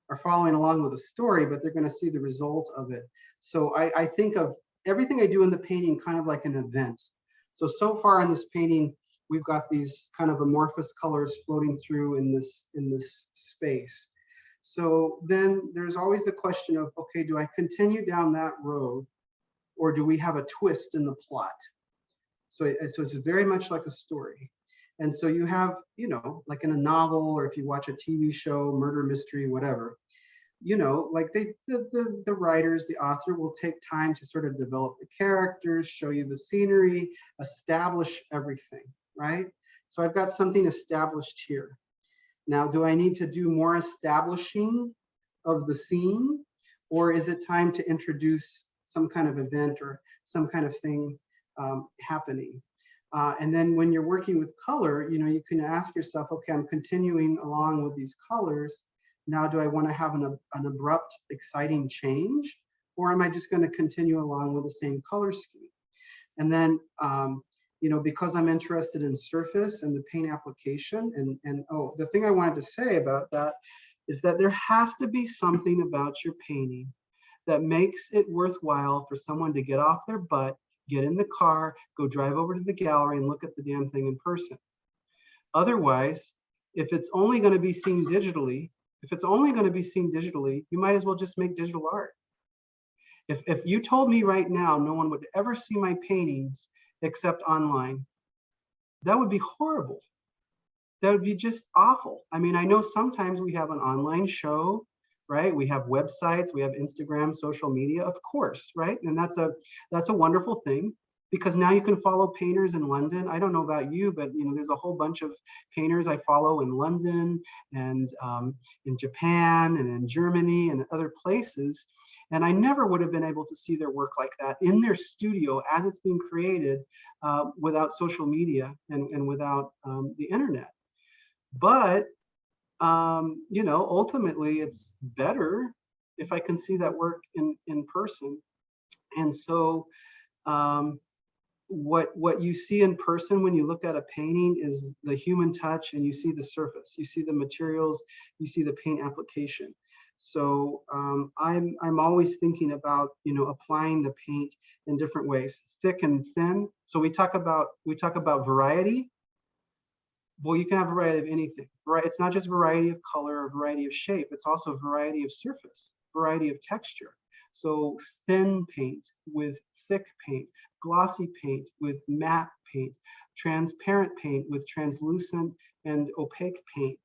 are following along with the story, but they're going to see the result of it. So I think of everything I do in the painting kind of like an event. So far in this painting, we've got these kind of amorphous colors floating through in this space. So then there's always the question of, okay, do I continue down that road, or do we have a twist in the plot? So it's very much like a story. And so you have, like in a novel, or if you watch a TV show, murder mystery, whatever, like the writers, the author will take time to sort of develop the characters, show you the scenery, establish everything, right? So I've got something established here. Now, do I need to do more establishing of the scene, or is it time to introduce some kind of event or some kind of thing happening? And then when you're working with color, you can ask yourself, okay, I'm continuing along with these colors. Now, do I want to have an abrupt, exciting change, or am I just going to continue along with the same color scheme? And then, because I'm interested in surface and the paint application, and the thing I wanted to say about that is that there has to be something about your painting that makes it worthwhile for someone to get off their butt, get in the car, go drive over to the gallery and look at the damn thing in person. Otherwise, if it's only going to be seen digitally, you might as well just make digital art. If you told me right now no one would ever see my paintings except online, that would be horrible. That would be just awful. I mean, I know sometimes we have an online show, right? We have websites, we have Instagram, social media, of course, right? And that's a wonderful thing, because now you can follow painters in London. I don't know about you, but there's a whole bunch of painters I follow in London and in Japan and in Germany and other places. And I never would have been able to see their work like that in their studio as it's being created without social media and without the internet. But ultimately it's better if I can see that work in person. And so what you see in person when you look at a painting is the human touch, and you see the surface, you see the materials, you see the paint application. So I'm always thinking about applying the paint in different ways, thick and thin. So we talk about variety. Well, you can have variety of anything, right? It's not just variety of color or variety of shape. It's also variety of surface, variety of texture. So thin paint with thick paint, glossy paint with matte paint, transparent paint with translucent and opaque paint.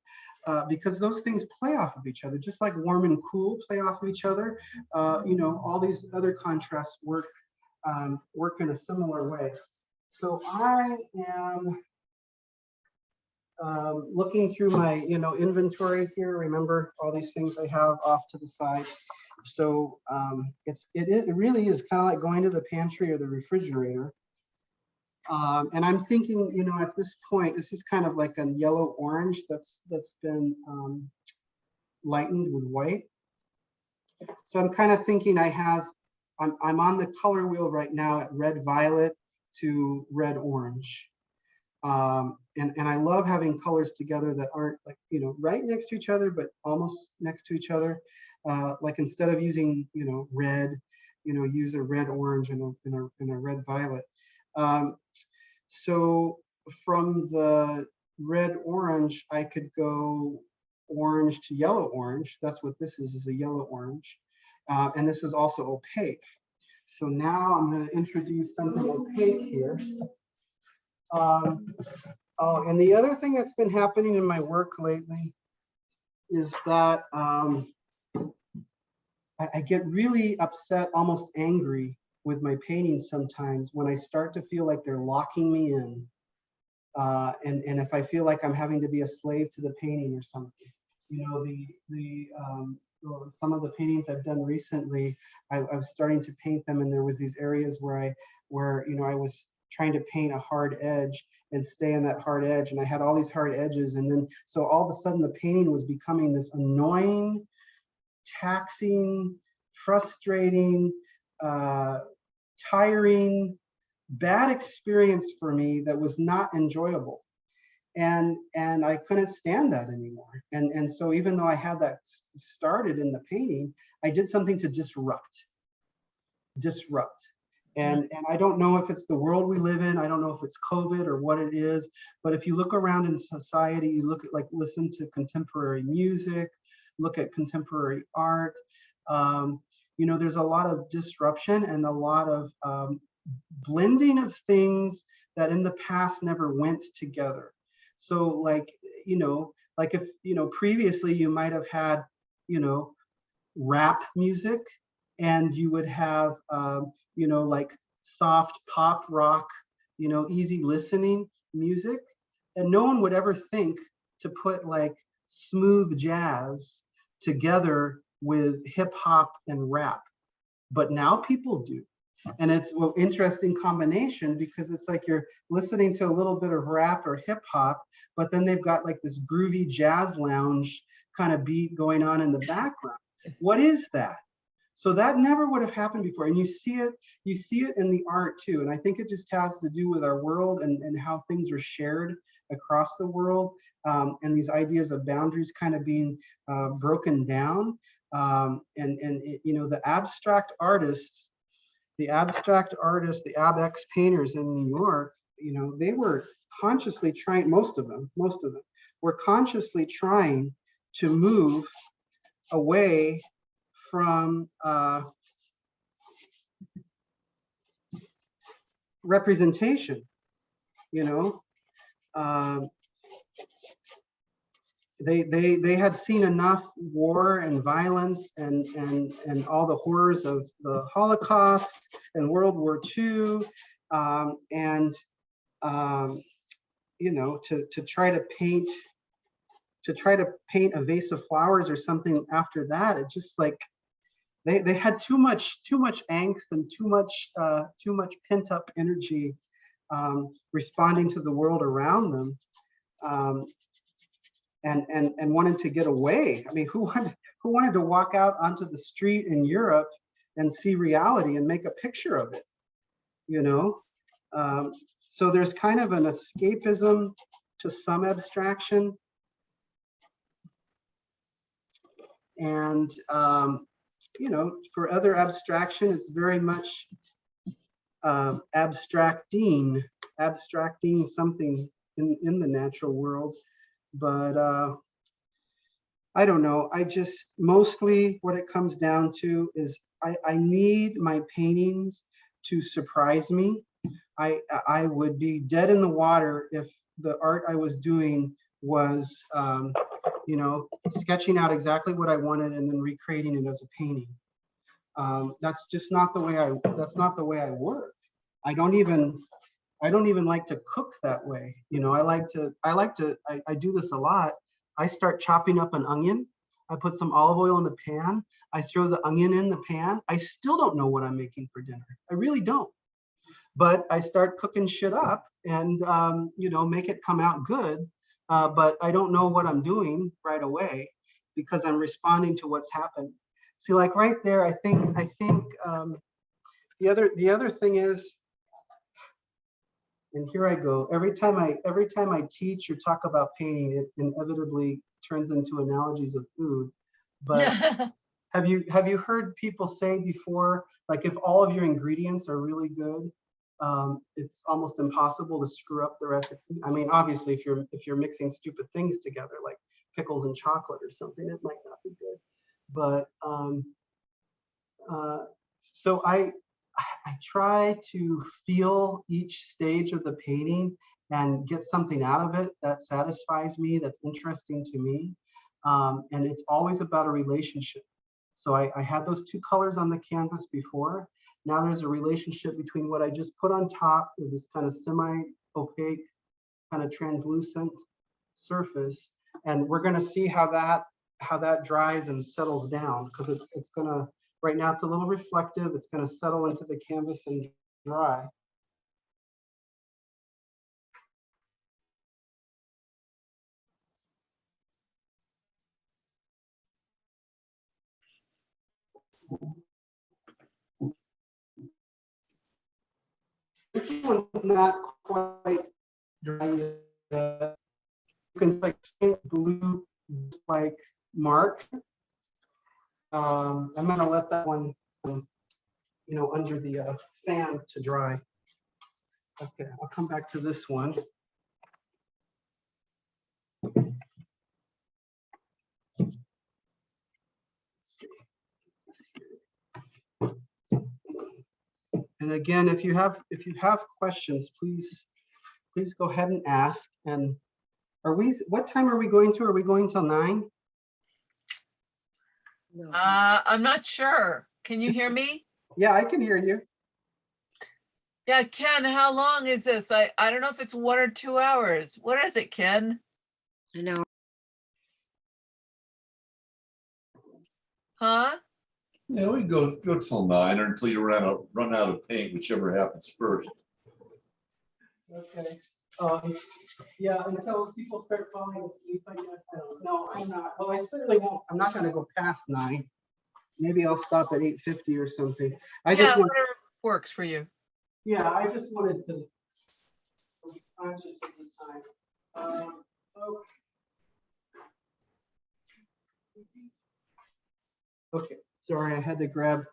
Because those things play off of each other, just like warm and cool play off of each other. All these other contrasts work in a similar way. So I am looking through my inventory here. Remember all these things I have off to the side. So it really is kind of like going to the pantry or the refrigerator. And I'm thinking, at this point, this is kind of like a yellow orange that's been lightened with white. So I'm kind of thinking I'm on the color wheel right now at red violet to red orange. And I love having colors together that aren't like, you know, right next to each other, but almost next to each other. Like instead of using, you know, red, you know, use a red orange and a red violet. So from the red orange, I could go orange to yellow orange. That's what this is a yellow orange. And this is also opaque. So now I'm going to introduce something opaque here. Oh, and the other thing that's been happening in my work lately is that I get really upset, almost angry with my paintings sometimes when I start to feel like they're locking me in. And if I feel like I'm having to be a slave to the painting or something. You know, some of the paintings I've done recently, I was starting to paint them, and there was these areas where you know, I was trying to paint a hard edge and stay in that hard edge, and I had all these hard edges, and then so all of a sudden the painting was becoming this annoying, taxing, frustrating, tiring, bad experience for me that was not enjoyable. And I couldn't stand that anymore. And so even though I had that started in the painting, I did something to disrupt. And I don't know if it's the world we live in. I don't know if it's COVID or what it is. But if you look around in society, you look at, like, listen to contemporary music, look at contemporary art. You know, there's a lot of disruption and a lot of blending of things that in the past never went together. So, like, you know, like if, you know, previously you might have had, you know, rap music, and you would have, you know, like soft pop rock, you know, easy listening music. And no one would ever think to put like smooth jazz together with hip hop and rap. But now people do. And it's an interesting combination, because it's like you're listening to a little bit of rap or hip hop, but then they've got like this groovy jazz lounge kind of beat going on in the background. What is that? So that never would have happened before. And you see it in the art too. And I think it just has to do with our world and how things are shared across the world, and these ideas of boundaries kind of being broken down. You know, the abstract artists, the AbX painters in New York, you know, they were consciously trying, most of them were consciously trying to move away from representation, you know. They had seen enough war and violence and all the horrors of the Holocaust and World War II, you know, to try to paint a vase of flowers or something after that. It just like they had too much angst and too much pent up energy, responding to the world around them. And wanted to get away. I mean, who wanted to walk out onto the street in Europe and see reality and make a picture of it, you know? So there's kind of an escapism to some abstraction. And, you know, for other abstraction, it's very much abstracting something in the natural world. But I don't know. I just, mostly what it comes down to is I need my paintings to surprise me. I would be dead in the water if the art I was doing was, you know, sketching out exactly what I wanted and then recreating it as a painting. That's just not the way I work. I don't even like to cook that way. You know, I do this a lot. I start chopping up an onion. I put some olive oil in the pan. I throw the onion in the pan. I still don't know what I'm making for dinner. I really don't. But I start cooking shit up and, you know, make it come out good. But I don't know what I'm doing right away. because I'm responding to what's happened. See, like right there, I think the other thing is, and here I go. Every time I teach or talk about painting, it inevitably turns into analogies of food. But have you heard people say before, like if all of your ingredients are really good, it's almost impossible to screw up the recipe. I mean, obviously, if you're mixing stupid things together, like pickles and chocolate or something, it might not be good. But so I try to feel each stage of the painting and get something out of it that satisfies me, that's interesting to me. And it's always about a relationship. So I had those two colors on the canvas before. Now there's a relationship between what I just put on top with this kind of semi-opaque, kind of translucent surface. And we're gonna see how that dries and settles down, because it's gonna, right now it's a little reflective. It's gonna settle into the canvas and dry. This one's not quite dry yet. You can like paint blue like mark. I'm gonna let that one, under the fan to dry. Okay, I'll come back to this one. And again, if you have questions, please go ahead and ask. And what time are we going to? Are we going till 9? I'm not sure. Can you hear me? Yeah, I can hear you. Yeah, Ken, how long is this? I don't know if it's 1 or 2 hours. What is it, Ken? I know. Huh? Yeah, we go till 9 or until you run out of paint, whichever happens first. Okay. Yeah, until people start falling asleep, I guess. I don't know. I'm not. Well, I certainly won't. I'm not going to go past 9. Maybe I'll stop at 8:50 or something. Yeah, whatever works for you. Yeah, I just wanted to be conscious of the time. Okay, sorry, I had to grab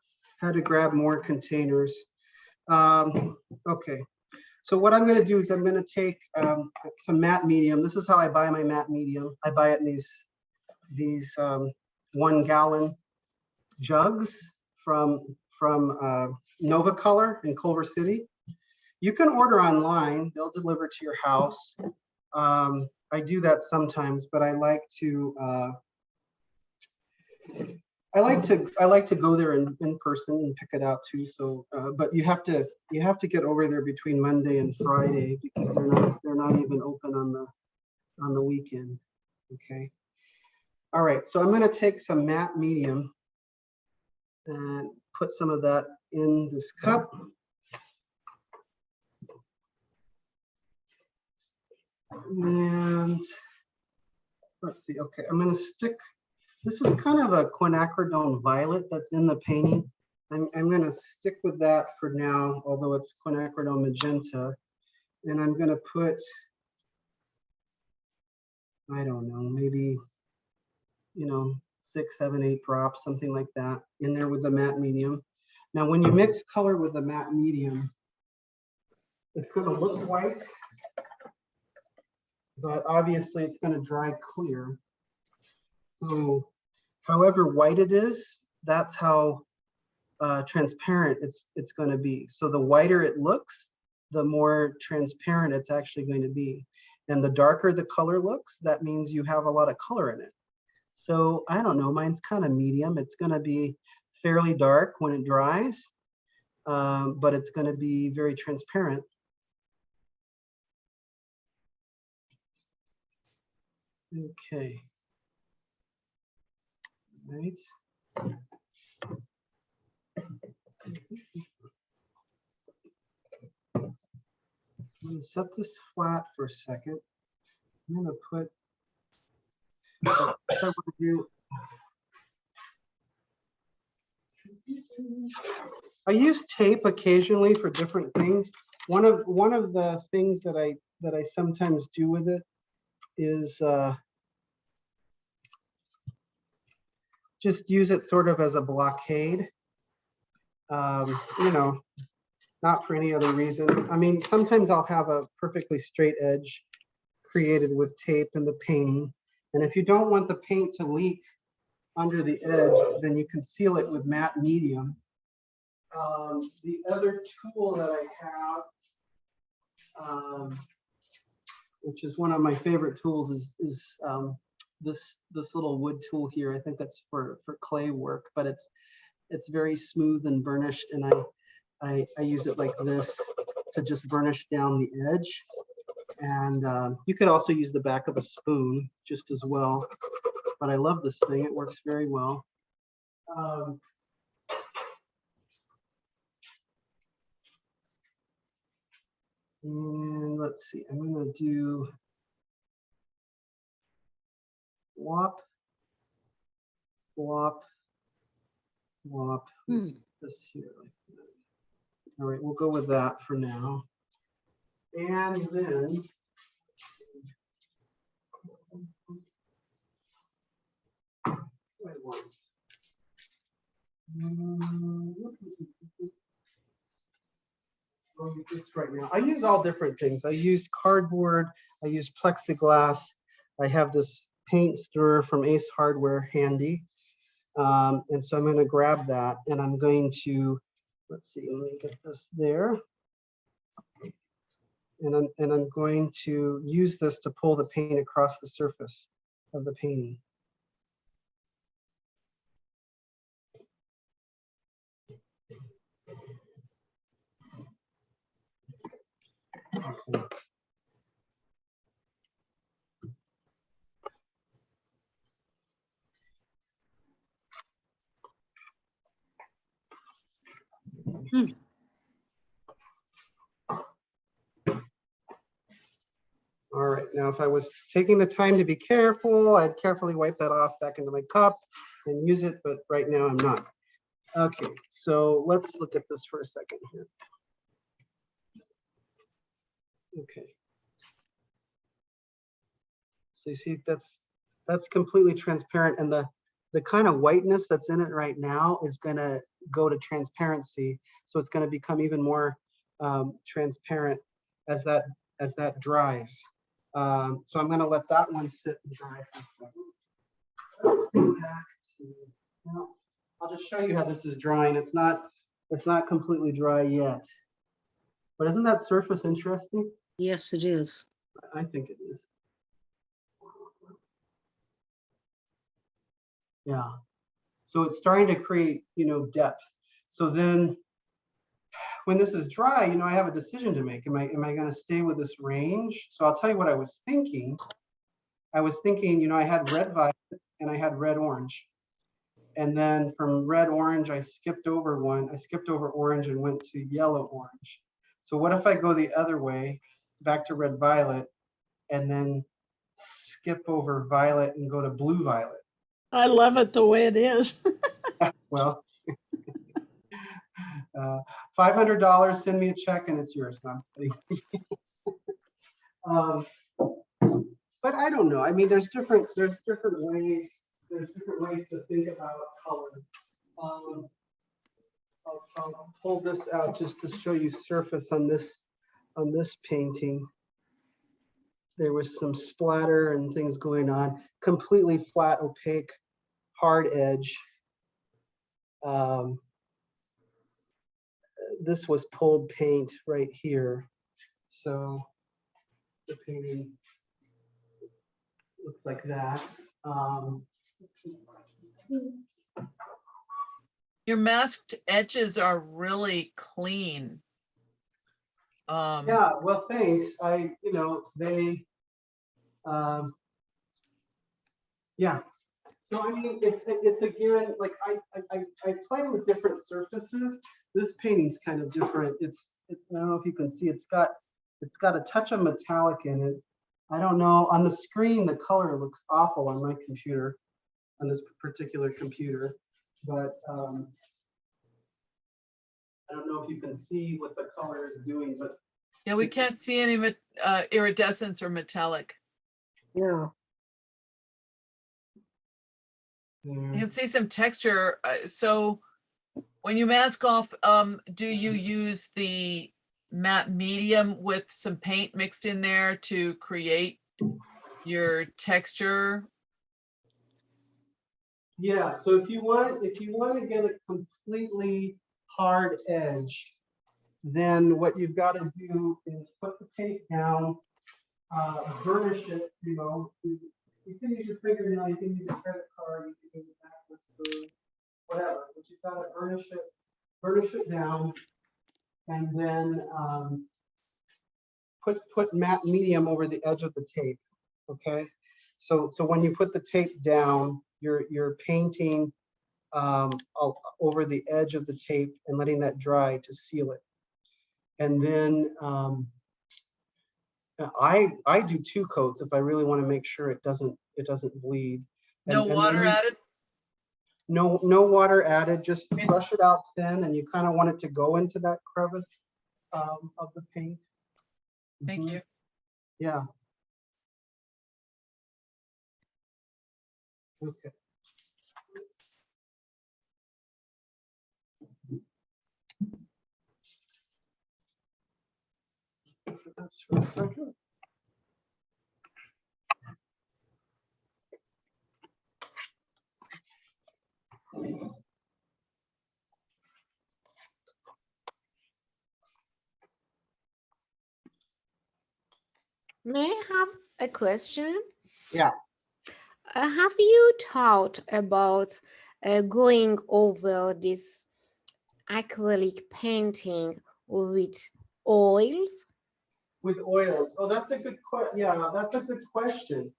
more containers. Okay, so what I'm going to do is I'm going to take some matte medium. This is how I buy my matte medium. I buy it in these 1 gallon jugs from Nova Color in Culver City. You can order online; they'll deliver to your house. I do that sometimes, but I like to go there in person and pick it out too. So, but you have to get over there between Monday and Friday, because they're not even open on the weekend. Okay. All right. So I'm going to take some matte medium and put some of that in this cup. And let's see. Okay, I'm going to stick. This is kind of a quinacridone violet that's in the painting. I'm going to stick with that for now, although it's quinacridone magenta. And I'm going to put, I don't know, maybe, 6, 7, 8 drops, something like that, in there with the matte medium. Now, when you mix color with the matte medium, it's going to look white, but obviously it's going to dry clear. So however white it is, that's how transparent it's going to be. So the whiter it looks, the more transparent it's actually going to be. And the darker the color looks, that means you have a lot of color in it. So I don't know, mine's kind of medium. It's going to be fairly dark when it dries, but it's going to be very transparent. Okay. Right. I'm going to set this flat for a second. I'm going to put, what I want to do I use tape occasionally for different things. One of the things that I sometimes do with it is just use it sort of as a blockade. You know, not for any other reason. I mean, sometimes I'll have a perfectly straight edge created with tape in the painting. And if you don't want the paint to leak under the edge, then you can seal it with matte medium. The other tool that I have, which is one of my favorite tools, is this little wood tool here. I think that's for clay work, but it's very smooth and burnished, and I use it like this to just burnish down the edge. And you could also use the back of a spoon just as well. But I love this thing. It works very well. And let's see, I'm going to do whop, whop, whop. Let's put this here like that. All right, we'll go with that for now. And then I'll use this right now. I use all different things. I use cardboard, I use plexiglass. I have this paint stirrer from Ace Hardware handy. And so I'm going to grab that and I'm going to, let's see, let me get this there. And I'm going to use this to pull the paint across the surface of the painting. Okay. All right, now if I was taking the time to be careful, I'd carefully wipe that off back into my cup and use it, but right now I'm not. Okay, so let's look at this for a second here. Okay. So you see that's completely transparent, and the kind of whiteness that's in it right now is gonna go to transparency. So it's gonna become even more transparent as that dries. So I'm going to let that one sit and dry for a second. Let's go back to, well, I'll just show you how this is drying. It's not completely dry yet. But isn't that surface interesting? Yes, it is. I think it is. Yeah. So it's starting to create, depth. So then when this is dry, I have a decision to make. Am I going to stay with this range? So I'll tell you what I was thinking. I was thinking, I had red violet and I had red orange. And then from red orange, I skipped over one. I skipped over orange and went to yellow orange. So what if I go the other way, back to red violet, and then skip over violet and go to blue violet? I love it the way it is. Well, $500, send me a check and it's yours. No, but I don't know. I mean, there's different ways. There's different ways to think about color. I'll pull this out just to show you surface on this painting. There was some splatter and things going on. Completely flat, opaque, hard edge. This was pulled paint right here. So the painting looks like that. Your masked edges are really clean. Yeah, well, thanks. Yeah. So I mean, it's again, like I play with different surfaces. This painting's kind of different. I don't know if you can see, it's got a touch of metallic in it. I don't know, on the screen, the color looks awful on my computer. this particular computer. But I don't know if you can see what the color is doing, but Yeah, we can't see any iridescence or metallic. No. You can see some texture. So when you mask off, do you use the matte medium with some paint mixed in there to create your texture? yeah, so if you want to get a completely hard edge, then what you've got to do is put the tape down, burnish it, you know, you can use your fingernail, you can use a credit card, you can use a backwards spoon, whatever, but you've got to burnish it down, and then put matte medium over the edge of the tape, okay? So when you put the tape down, you're painting over the edge of the tape and letting that dry to seal it. And then I do 2 coats if I really want to make sure it doesn't bleed. No And water then added? no water added, just brush it out thin, and you kind of want it to go into that crevice of the paint. Thank Mhm. you. Yeah. Okay. That's for a second. May I have a question? Yeah. Have you thought about going over this acrylic painting with oils? With oils. Oh, that's a good question. Yeah, that's a good question.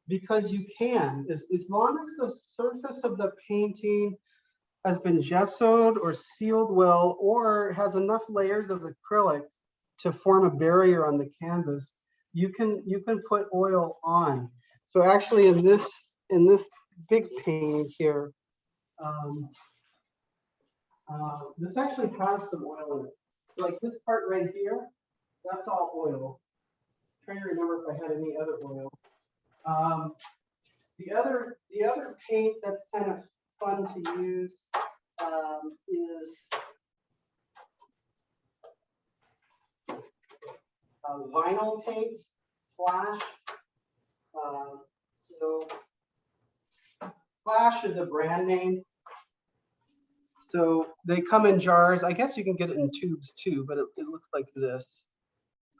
Because you can, as long as the surface of the painting has been gessoed or sealed well, or has enough layers of acrylic to form a barrier on the canvas, you can put oil on. So actually, in this big painting here, this actually has some oil in it. So like this part right here, that's all oil. I'm trying to remember if I had any other oil. The other paint that's kind of fun to use is vinyl paint, Flash. So Flash is a brand name. So they come in jars. I guess you can get it in tubes too, but it looks like this.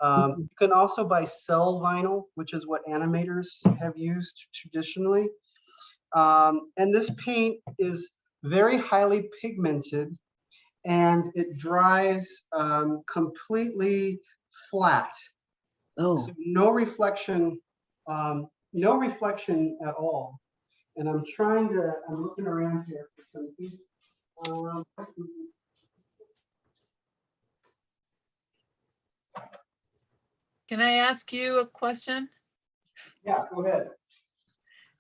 You can also buy cell vinyl, which is what animators have used traditionally. And this paint is very highly pigmented, and it dries completely flat. Oh, So no reflection at all. And I'm looking around here for some heat. Can I ask you a question? Yeah, go ahead.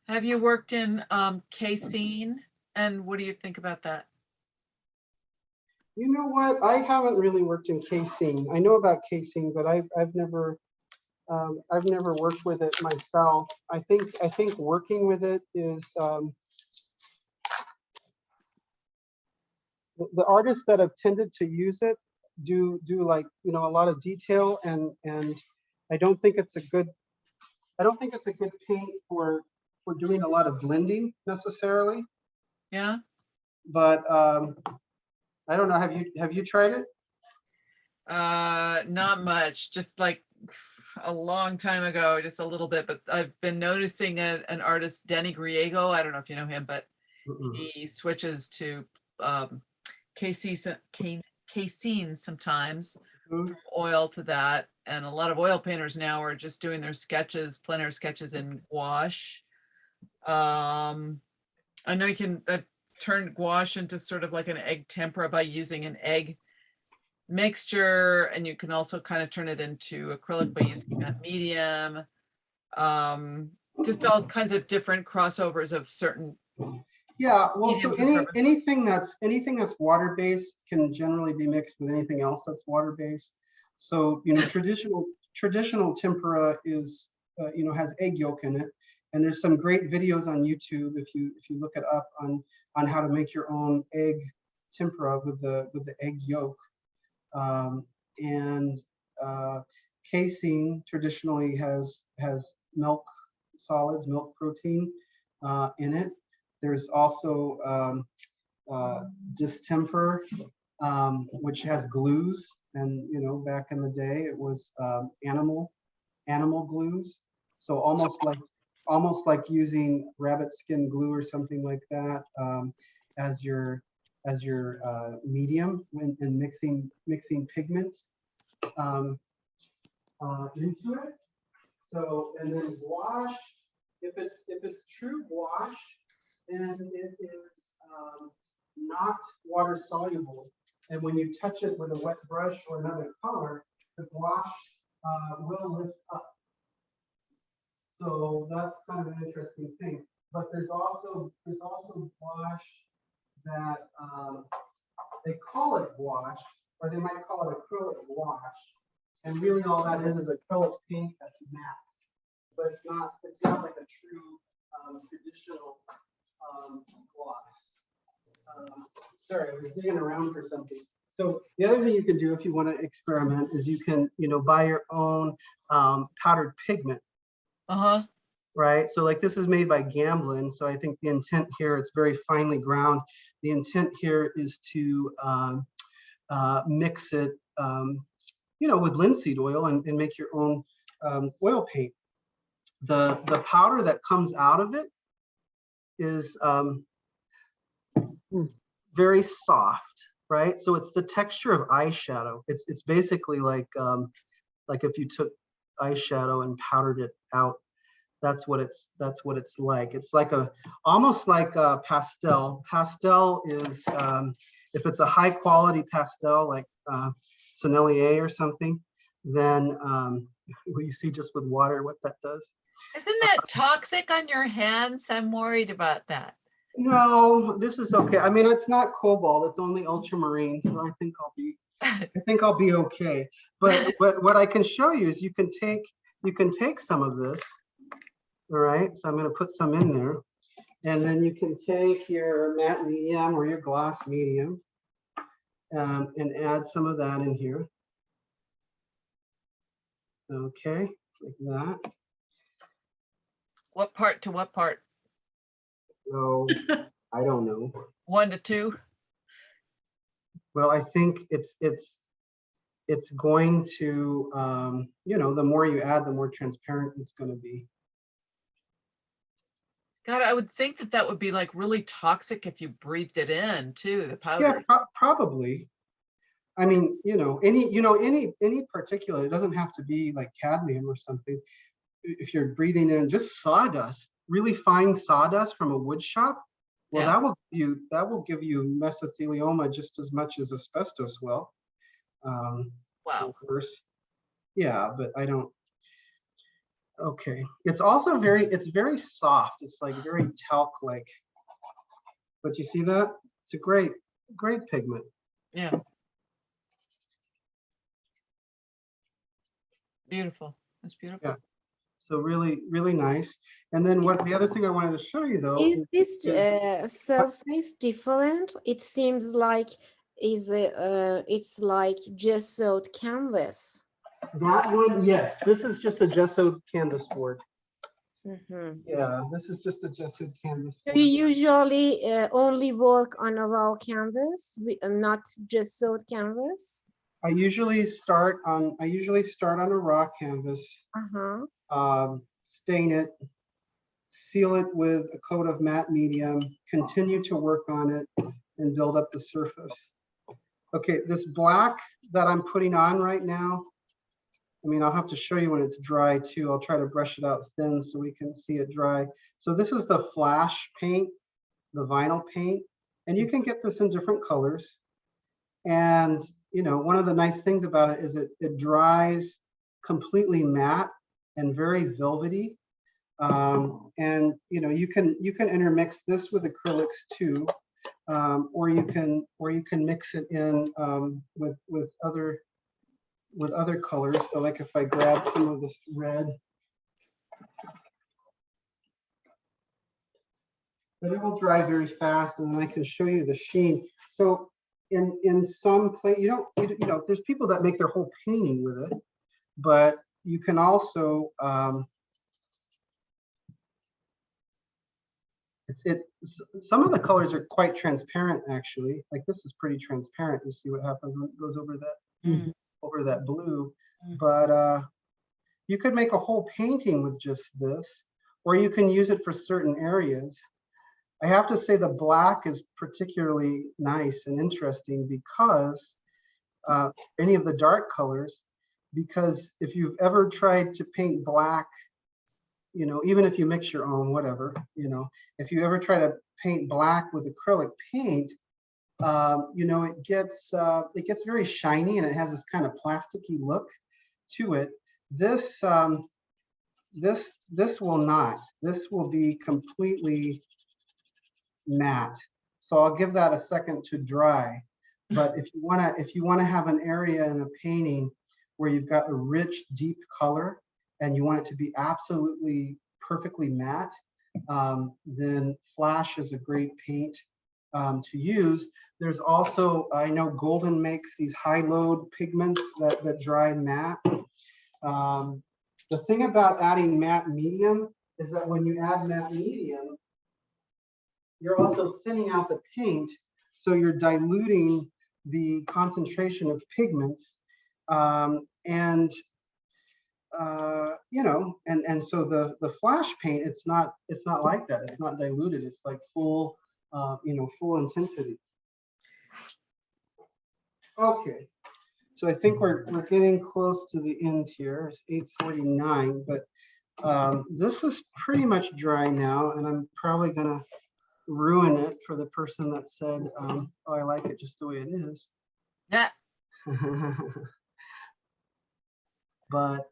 Have you worked in casein, and what do you think about that? You know what? I haven't really worked in casing. I know about casing, but I've never worked with it myself. I think working with it is the artists that have tended to use it do like, you know, a lot of detail, and I don't think it's a good paint for doing a lot of blending necessarily. Yeah. But I don't know. Have you tried it? Not much, just like a long time ago, just a little bit, but I've been noticing an artist, Denny Griego. I don't know if you know him, but he switches to casein sometimes, from oil to that. And a lot of oil painters now are just doing their sketches, plein air sketches in gouache. I know you can turn gouache into sort of like an egg tempera by using an egg mixture, and you can also kind of turn it into acrylic by using that medium. Just all kinds of different crossovers of certain, Yeah, well, so mediums and anything that's water-based can generally be mixed with anything else that's water-based. So, you know, traditional tempura is, you know, has egg yolk in it. And there's some great videos on YouTube if you look it up on how to make your own egg tempura with the egg yolk. And casein traditionally has milk solids, milk protein in it. There's also distemper, which has glues, and you know, back in the day it was animal glues. So almost like using rabbit skin glue or something like that as your medium in mixing pigments into it. So, and then gouache, if it's true gouache, then it is not water soluble. And when you touch it with a wet brush or another color, the gouache will lift up. So that's kind of an interesting thing. But there's also gouache that they call it gouache, or they might call it acrylic gouache. And really all that is acrylic paint that's matte. But it's not like a true traditional gloss. Sorry, I was digging around for something. So the other thing you can do if you want to experiment is you can, you know, buy your own powdered pigment. Right. So like this is made by Gamblin. So I think the intent here, it's very finely ground. The intent here is to mix it, you know, with linseed oil and make your own oil paint. The powder that comes out of it is very soft, right? So it's the texture of eyeshadow. It's basically like if you took eyeshadow and powdered it out. That's what it's like. It's like almost like a pastel. Pastel is if it's a high quality pastel like Sennelier or something, then you see just with water what that does. Isn't that toxic on your hands? I'm worried about that. No, this is okay. I mean, it's not cobalt, it's only ultramarine, so I think I'll be okay. But what I can show you is you can take some of this. All right, so I'm going to put some in there, and then you can take your matte medium or your gloss medium and add some of that in here. Okay, like that. What part to what part? So I don't know. 1 to 2. Well, I think it's going to you know, the more you add, the more transparent it's going to be. God, I would think that would be like really toxic if you breathed it in too, the powder. Yeah, probably. I mean, you know, any particulate, it doesn't have to be like cadmium or something. If you're breathing in just sawdust, really fine sawdust from a wood shop, well, yeah, that will give you mesothelioma just as much as asbestos will. Wow. Of course. Yeah, but I don't. Okay. It's also very soft. It's like very talc-like. But you see that? It's a great pigment. Yeah. Beautiful. That's beautiful. Yeah. So really, really nice. And then the other thing I wanted to show you though is this surface different? It seems like it's like gessoed canvas. That one, yes. This is just a gessoed canvas board. Mm-hmm. Yeah, this is just a gessoed canvas board. Do you usually only work on a raw canvas, not gessoed canvas? I usually start on a raw canvas. Stain it, seal it with a coat of matte medium, continue to work on it, and build up the surface. Okay, this black that I'm putting on right now, I mean, I'll have to show you when it's dry too. I'll try to brush it out thin so we can see it dry. So this is the flash paint, the vinyl paint, and you can get this in different colors. And, you know, one of the nice things about it is it dries completely matte and very velvety. And you can intermix this with acrylics too, or you can mix it in with other colors. So like if I grab some of this red, but it will dry very fast, and then I can show you the sheen. So in some place, there's people that make their whole painting with it, but you can also some of the colors are quite transparent actually. Like this is pretty transparent. You see what happens when it goes over that blue. But you could make a whole painting with just this, or you can use it for certain areas. I have to say the black is particularly nice and interesting because any of the dark colors, because if you've ever tried to paint black, even if you mix your own, whatever, if you ever try to paint black with acrylic paint, it gets very shiny and it has this kind of plasticky look to it. This will not. This will be completely matte. So I'll give that a second to dry. But if you want to have an area in a painting where you've got a rich, deep color and you want it to be absolutely perfectly matte, then Flash is a great paint to use. There's also, I know Golden makes these high load pigments that dry matte. The thing about adding matte medium is that when you add matte medium, you're also thinning out the paint, so you're diluting the concentration of pigment, and so the Flash paint, it's not like that. It's not diluted. It's like full intensity. Okay, so I think we're getting close to the end here. It's 8:49, but this is pretty much dry now, and I'm probably gonna ruin it for the person that said, oh, I like it just the way it is. Yeah. But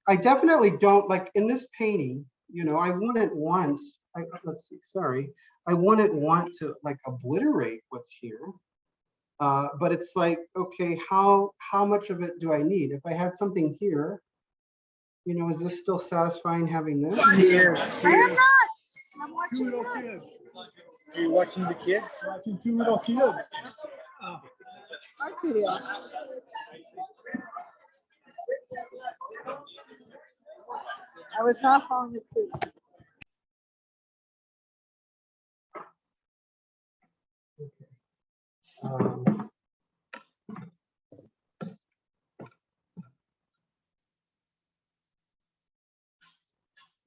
I definitely don't, like in this painting, I wouldn't want, I wouldn't want to like obliterate what's here. But it's like, okay, how much of it do I need? If I had something here, is this still satisfying having this? Yes. I am not. I'm Two watching little this. kids. Are you watching the kids? Watching two little kids. Art video. I was not falling asleep.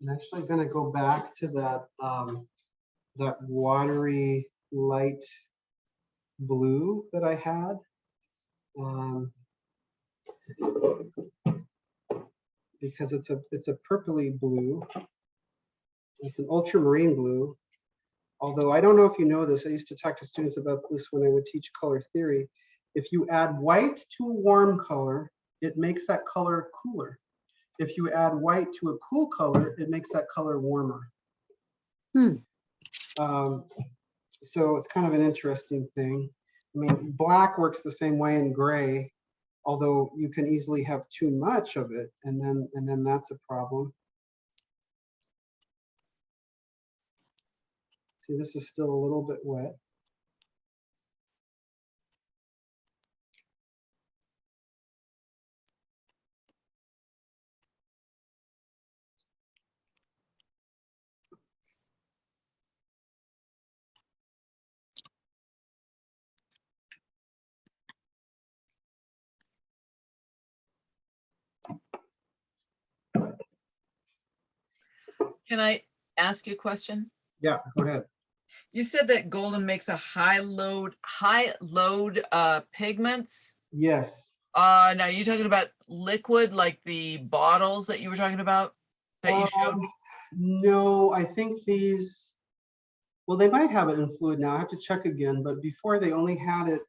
I'm actually going to go back to that that watery light blue that I had. Because it's a purpley blue. It's an ultramarine blue. Although I don't know if you know this, I used to talk to students about this when I would teach color theory. If you add white to a warm color, it makes that color cooler. If you add white to a cool color, it makes that color warmer. So it's kind of an interesting thing. I mean, black works the same way in gray, although you can easily have too much of it, and then that's a problem. See, this is still a little bit wet. Can I ask you a question? Yeah, go ahead. You said that Golden makes a high load pigments. Yes. Now you're talking about liquid, like the bottles that you were talking about that you showed? No, I think these, well, they might have it in fluid now. I have to check again, but before they only had it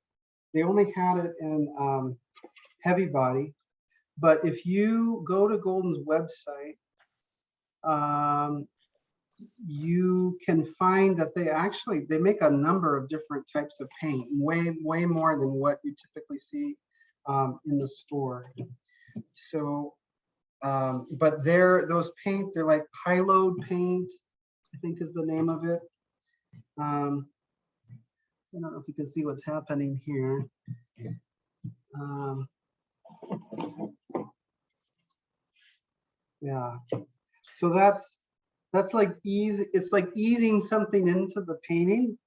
in heavy body. But if you go to Golden's website, you can find that they make a number of different types of paint, way more than what you typically see in the store. So, but those paints, they're like high load paint, I think is the name of it. I don't know if you can see what's happening here. Yeah, so that's like it's like easing something into the painting.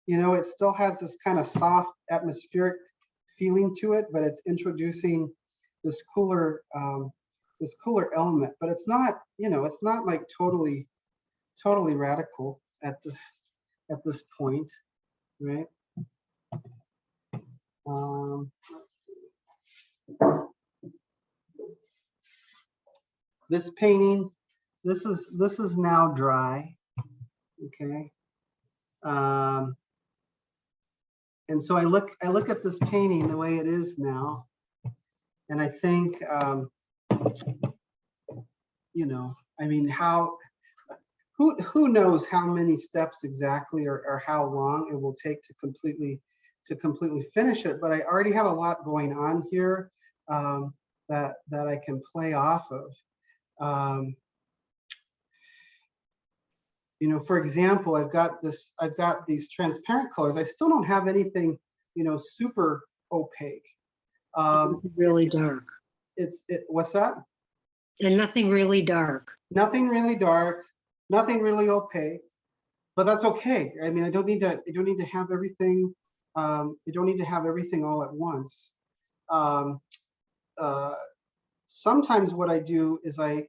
You know, it still has this kind of soft atmospheric feeling to it, but it's introducing this cooler element. But it's not, you know, it's not like totally radical at this point, right? This painting, this is now dry, okay. And so I look at this painting the way it is now, and I think, you know, I mean, who knows how many steps exactly or how long it will take to completely finish it, but I already have a lot going on here that I can play off of. You know, for example, I've got these transparent colors. I still don't have anything, you know, super opaque. Really dark. What's that? And nothing really dark. Nothing really dark, nothing really opaque, but that's okay. I mean, I don't need to have everything. You don't need to have everything all at once. Sometimes what I do is I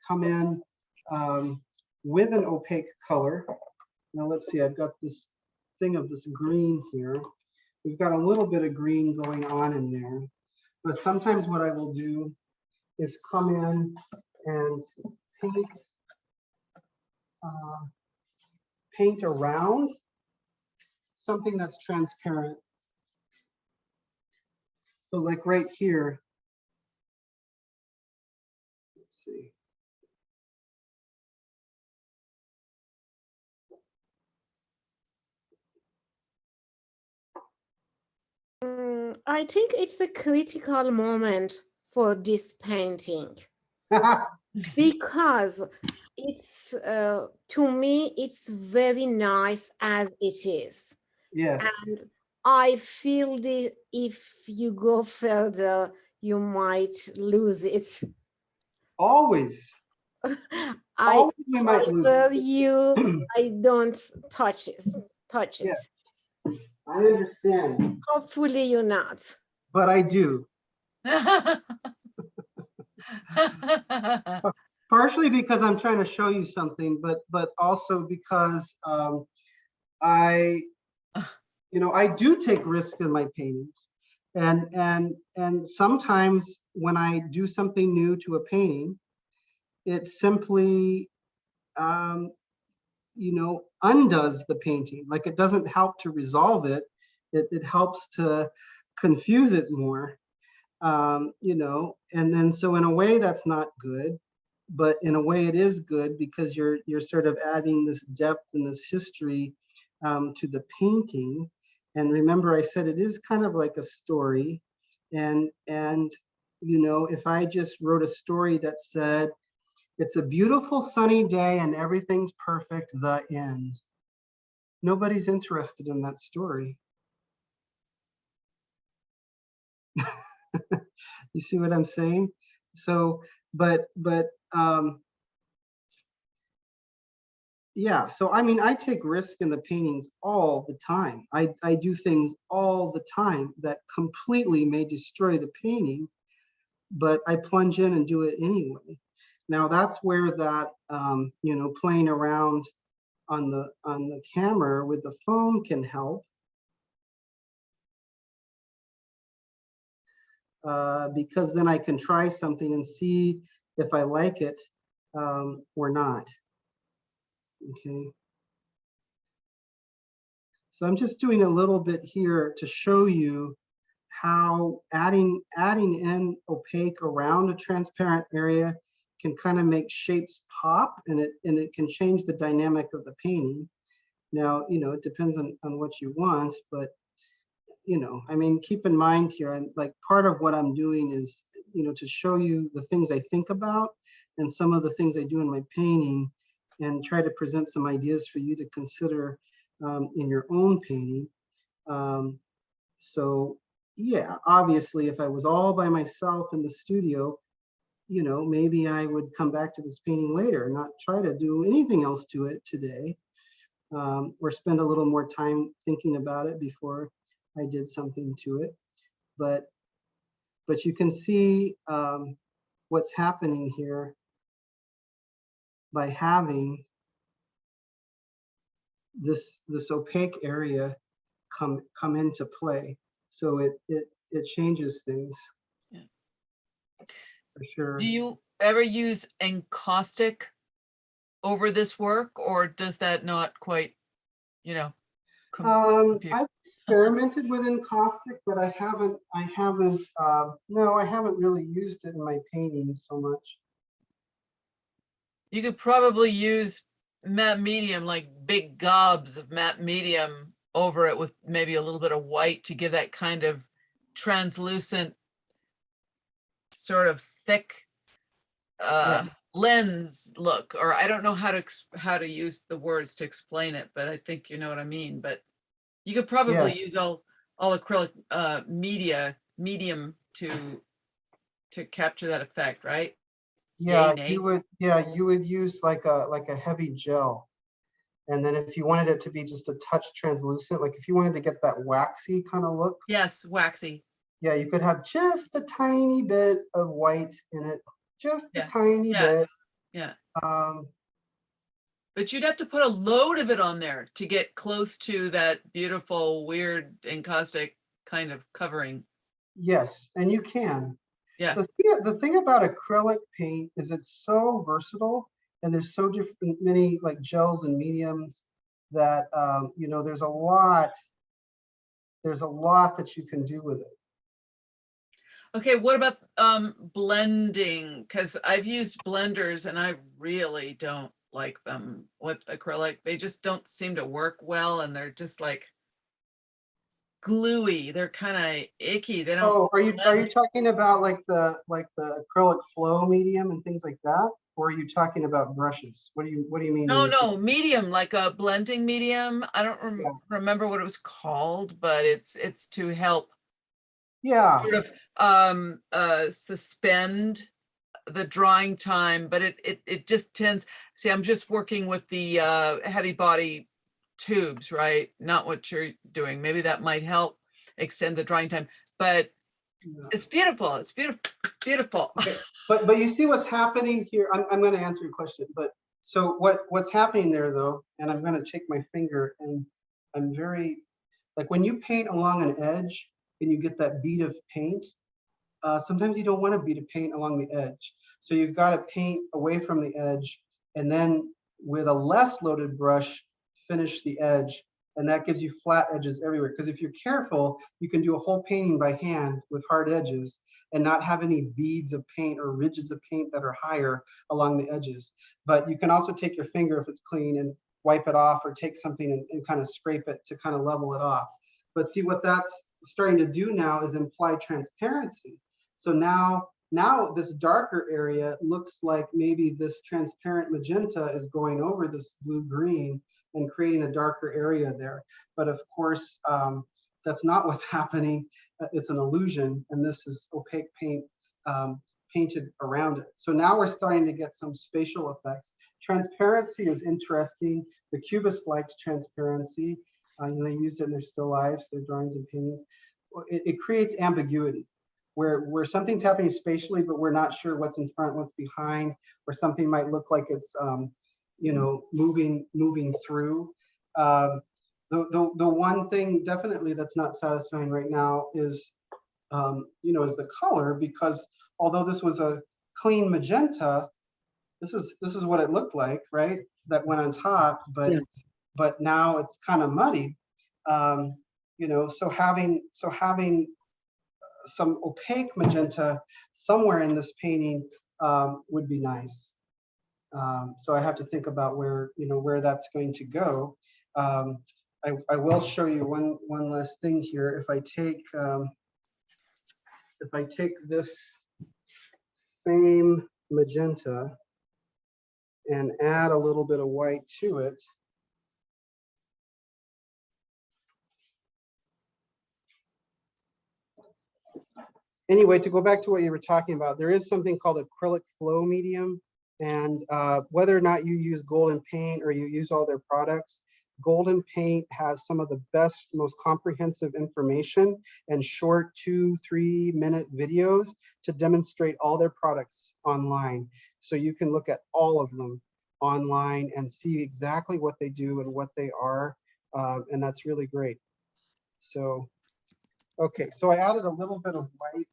come in with an opaque color. Now let's see, I've got this thing of this green here. We've got a little bit of green going on in there, but sometimes what I will do is come in and paint around something that's transparent. So like right here, let's see. I think it's a critical moment for this painting because it's to me it's very nice as it is. Yes. And I feel that if you go further, you might lose it. Always. I you might lose tell it. you, I don't touch it. Yes, I understand. Hopefully you're not. But I do. Partially because I'm trying to show you something, but also because I do take risks in my paintings, and sometimes when I do something new to a painting, it simply undoes the painting. Like it doesn't help to resolve it. It helps to confuse it more. And then so in a way that's not good, but in a way it is good because you're sort of adding this depth and this history to the painting. And remember, I said it is kind of like a story. And if I just wrote a story that said, it's a beautiful sunny day and everything's perfect, the end. Nobody's interested in that story. You see what I'm saying? So, yeah, so I mean, I take risks in the paintings all the time. I do things all the time that completely may destroy the painting, but I plunge in and do it anyway. Now that's where that, playing around on the camera with the phone can help. Because then I can try something and see if I like it or not. Okay. So I'm just doing a little bit here to show you how adding in opaque around a transparent area can kind of make shapes pop, and it can change the dynamic of the painting. Now, it depends on what you want, but I mean, keep in mind here, I'm like, part of what I'm doing is, to show you the things I think about and some of the things I do in my painting, and try to present some ideas for you to consider in your own painting. So yeah, obviously, if I was all by myself in the studio, maybe I would come back to this painting later and not try to do anything else to it today, or spend a little more time thinking about it before I did something to it. But you can see what's happening here by having this opaque area come into play. So it changes things. Yeah. For sure. Do you ever use encaustic over this work, or does that not quite, compute? I've experimented with encaustic, but I haven't no, I haven't really used it in my paintings so much. You could probably use matte medium, like big gobs of matte medium over it with maybe a little bit of white to give that kind of translucent, sort of thick lens look. Or I don't know how to use the words to explain it, but I think you know what I mean. But you could probably use all acrylic medium to capture that effect, right? Yeah, Nay? you would use like a heavy gel. And then if you wanted it to be just a touch translucent, like if you wanted to get that waxy kind of look. Yes, waxy. Yeah, you could have just a tiny bit of white in it, just a tiny bit. Yeah. Um, But you'd have to put a load of it on there to get close to that beautiful, weird encaustic kind of covering. yes, and you can. Yeah. The thing about acrylic paint is it's so versatile, and there's so many like gels and mediums that there's a lot that you can do with it. Okay, what about blending? Because I've used blenders and I really don't like them with acrylic. They just don't seem to work well, and they're just like gluey. They're kind of icky. They don't. Oh, are you talking about like the acrylic flow medium and things like that, or are you talking about brushes? What do you mean? No, medium, like a blending medium. I don't remember what it was called, but it's to help sort of suspend the drying time, but it just tends. See, I'm just working with the heavy body tubes, right? Not what you're doing. Maybe that might help extend the drying time, but it's beautiful. It's beautiful. It's beautiful. Okay. But you see what's happening here. I'm going to answer your question, but so what's happening there though, and I'm going to take my finger, and I'm very, like when you paint along an edge and you get that bead of paint, sometimes you don't want a bead of paint along the edge. So you've got to paint away from the edge, and then with a less loaded brush, finish the edge. And that gives you flat edges everywhere. Because if you're careful, you can do a whole painting by hand with hard edges and not have any beads of paint or ridges of paint that are higher along the edges. But you can also take your finger if it's clean and wipe it off, or take something and kind of scrape it to kind of level it off. But see, what that's starting to do now is imply transparency. So now this darker area looks like maybe this transparent magenta is going over this blue-green and creating a darker area there. But of course, that's not what's happening. It's an illusion, and this is opaque paint painted around it. So now we're starting to get some spatial effects. Transparency is interesting. The Cubists liked transparency. They used it in their still lifes, their drawings and paintings. It creates ambiguity, where something's happening spatially, but we're not sure what's in front, what's behind, or something might look like it's moving through. The one thing definitely that's not satisfying right now is is the color, because although this was a clean magenta, this is what it looked like, right? That went on top, but now it's kind of muddy. So having some opaque magenta somewhere in this painting would be nice. So I have to think about where, where that's going to go. I will show you one last thing here. If I take this same magenta and add a little bit of white to it, anyway, to go back to what you were talking about, there is something called acrylic flow medium. And whether or not you use Golden Paint or you use all their products, Golden Paint has some of the best, most comprehensive information and short 2-3 minute videos to demonstrate all their products online. So you can look at all of them online and see exactly what they do and what they are. And that's really great. So, okay, so I added a little bit of white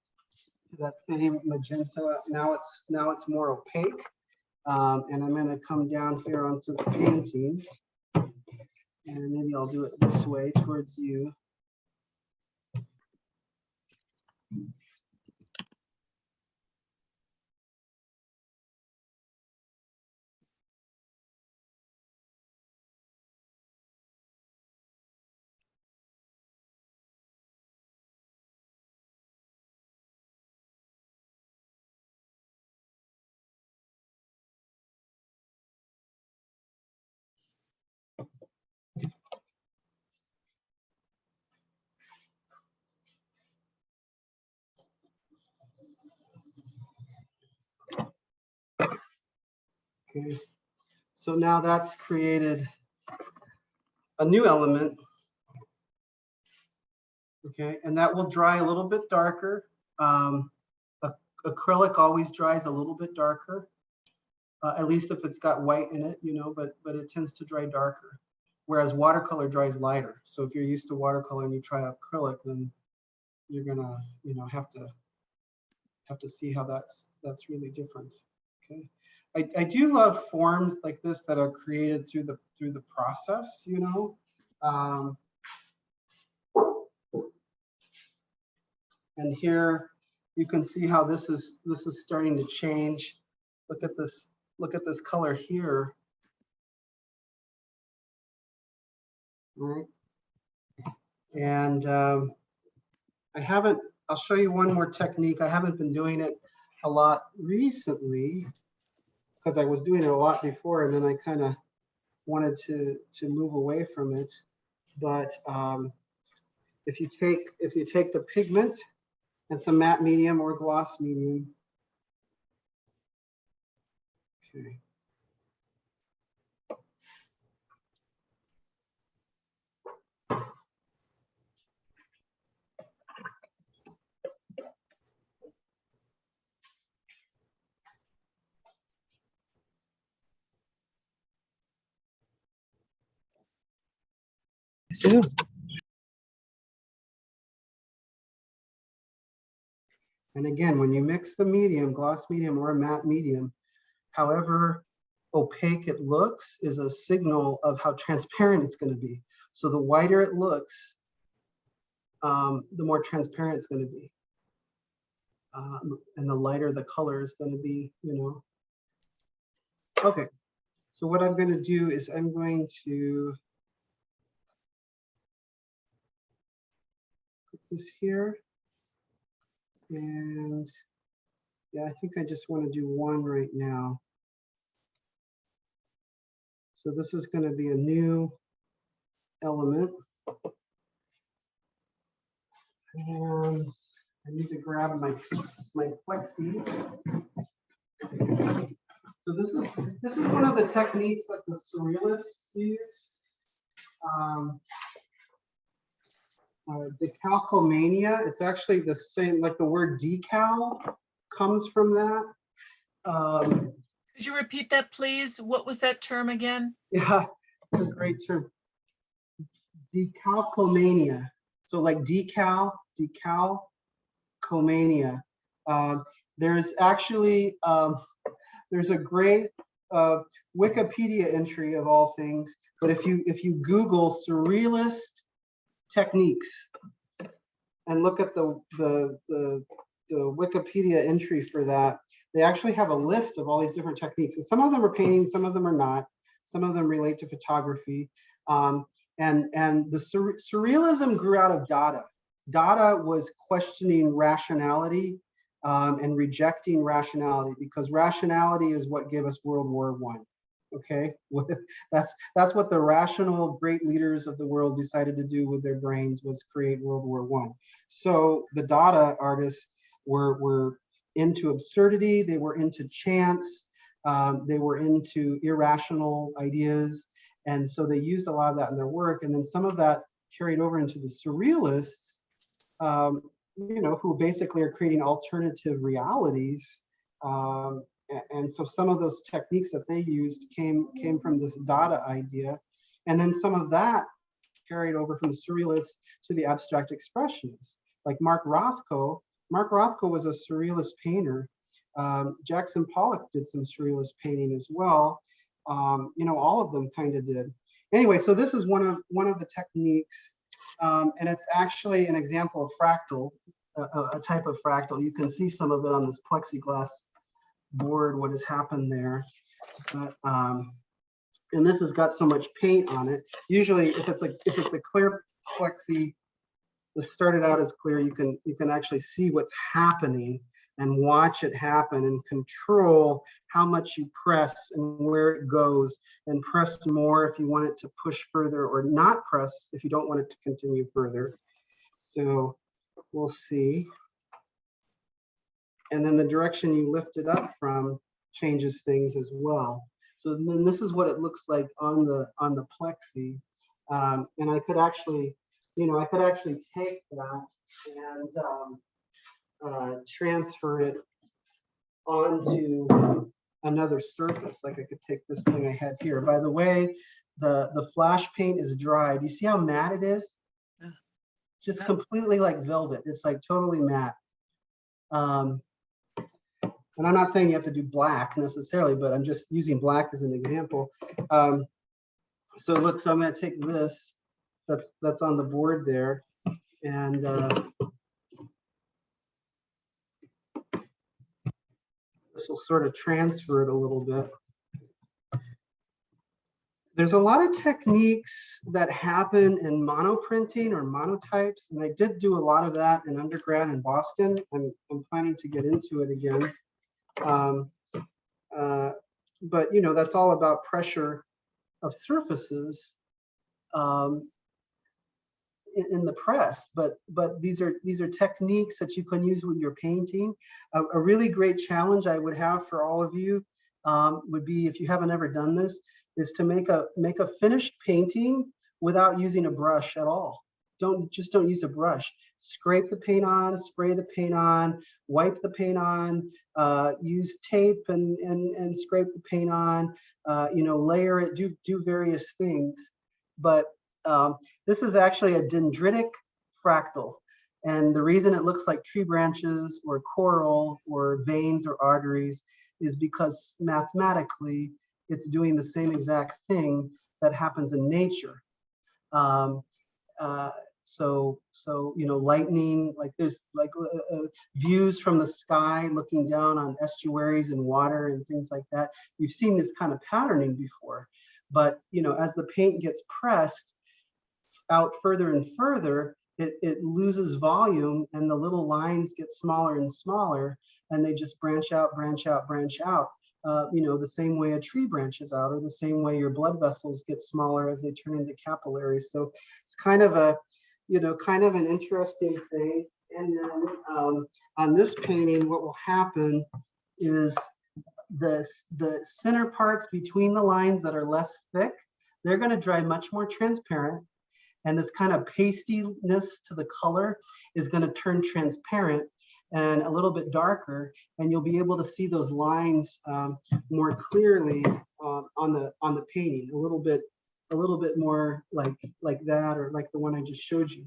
to that same magenta. Now it's more opaque. And I'm going to come down here onto the painting, and maybe I'll do it this way towards you. Okay, so now that's created a new element. Okay, and that will dry a little bit darker. Acrylic always dries a little bit darker, at least if it's got white in it, but it tends to dry darker. Whereas watercolor dries lighter. So if you're used to watercolor and you try acrylic, then you're gonna, have to see how that's really different. Okay. I do love forms like this that are created through the process, and here you can see how this is starting to change. Look at this color here. Right. And I'll show you one more technique. I haven't been doing it a lot recently, because I was doing it a lot before, and then I kind of wanted to move away from it. But if you take the pigment and some matte medium or gloss medium, okay. So, And again, when you mix the medium, gloss medium or a matte medium, however opaque it looks is a signal of how transparent it's going to be. So the whiter it looks, the more transparent it's going to be. And the lighter the color is going to be, Okay, so what I'm going to do is I'm going to put this here. And yeah, I think I just want to do one right now. So this is going to be a new element. And I need to grab my plexi. So this is one of the techniques that the surrealists use. Decalcomania. It's actually the same, like the word decal comes from that. Could you repeat that, please? What was that term again? Yeah, it's a great term. Decalcomania. So like decalcomania. There's actually, there's a great Wikipedia entry of all things, but if you Google surrealist techniques, and look at the Wikipedia entry for that, they actually have a list of all these different techniques. And some of them are painting, some of them are not. Some of them relate to photography. And the surrealism grew out of Dada. Dada was questioning rationality and rejecting rationality, because rationality is what gave us World War I. Okay, that's what the rational great leaders of the world decided to do with their brains, was create World War I. So the Dada artists were into absurdity, they were into chance, they were into irrational ideas, and so they used a lot of that in their work. And then some of that carried over into the surrealists, you know, who basically are creating alternative realities. And so some of those techniques that they used came from this Dada idea. And then some of that carried over from the surrealists to the abstract expressionists, like Mark Rothko. Mark Rothko was a surrealist painter. Jackson Pollock did some surrealist painting as well. You know, all of them kind of did. Anyway, so this is one of the techniques, and it's actually an example of fractal, a type of fractal. You can see some of it on this plexiglass board, what has happened there. But, and this has got so much paint on it. Usually, if it's a clear plexi, this started out as clear, you can actually see what's happening and watch it happen and control how much you press and where it goes, and press more if you want it to push further, or not press if you don't want it to continue further. So we'll see. And then the direction you lift it up from changes things as well. So then this is what it looks like on the plexi. And I could actually, you know, I could actually take that and transfer it onto another surface. Like I could take this thing I had here. By the way, the flash paint is dried. You see how matte it is? Just completely like velvet. It's like totally matte. And I'm not saying you have to do black necessarily, but I'm just using black as an example. So look, so I'm going to take this that's on the board there, and this will sort of transfer it a little bit. There's a lot of techniques that happen in monoprinting or monotypes, and I did do a lot of that in undergrad in Boston. I'm planning to get into it again. But you know, that's all about pressure of surfaces in the press. But these are techniques that you can use with your painting. A really great challenge I would have for all of you would be, if you haven't ever done this, is to make a finished painting without using a brush at all. Don't use a brush. Scrape the paint on, spray the paint on, wipe the paint on, use tape and scrape the paint on, you know, layer it, do various things. But this is actually a dendritic fractal. And the reason it looks like tree branches or coral or veins or arteries is because mathematically it's doing the same exact thing that happens in nature. So you know, lightning, like there's like views from the sky looking down on estuaries and water and things like that. You've seen this kind of patterning before, but you know, as the paint gets pressed out further and further, it loses volume, and the little lines get smaller and smaller, and they just branch out, branch out, branch out. You know, the same way a tree branches out, or the same way your blood vessels get smaller as they turn into capillaries. So it's kind of a, you know, kind of an interesting thing. And then on this painting, what will happen is the center parts between the lines that are less thick, they're going to dry much more transparent. And this kind of pastiness to the color is going to turn transparent and a little bit darker, and you'll be able to see those lines more clearly on the painting, a little bit more like that, or like the one I just showed you.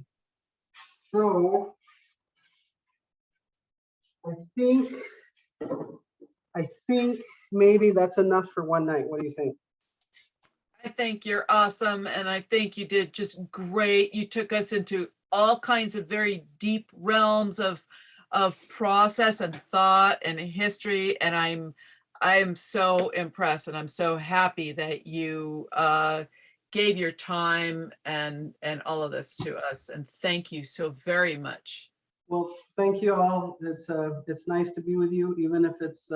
So I think maybe that's enough for one night. What do you think? I think you're awesome, and I think you did just great. You took us into all kinds of very deep realms of process and thought and history. And I'm so impressed, and I'm so happy that you gave your time and all of this to us. And thank you so very much. Well, thank you all. It's nice to be with you, even if it's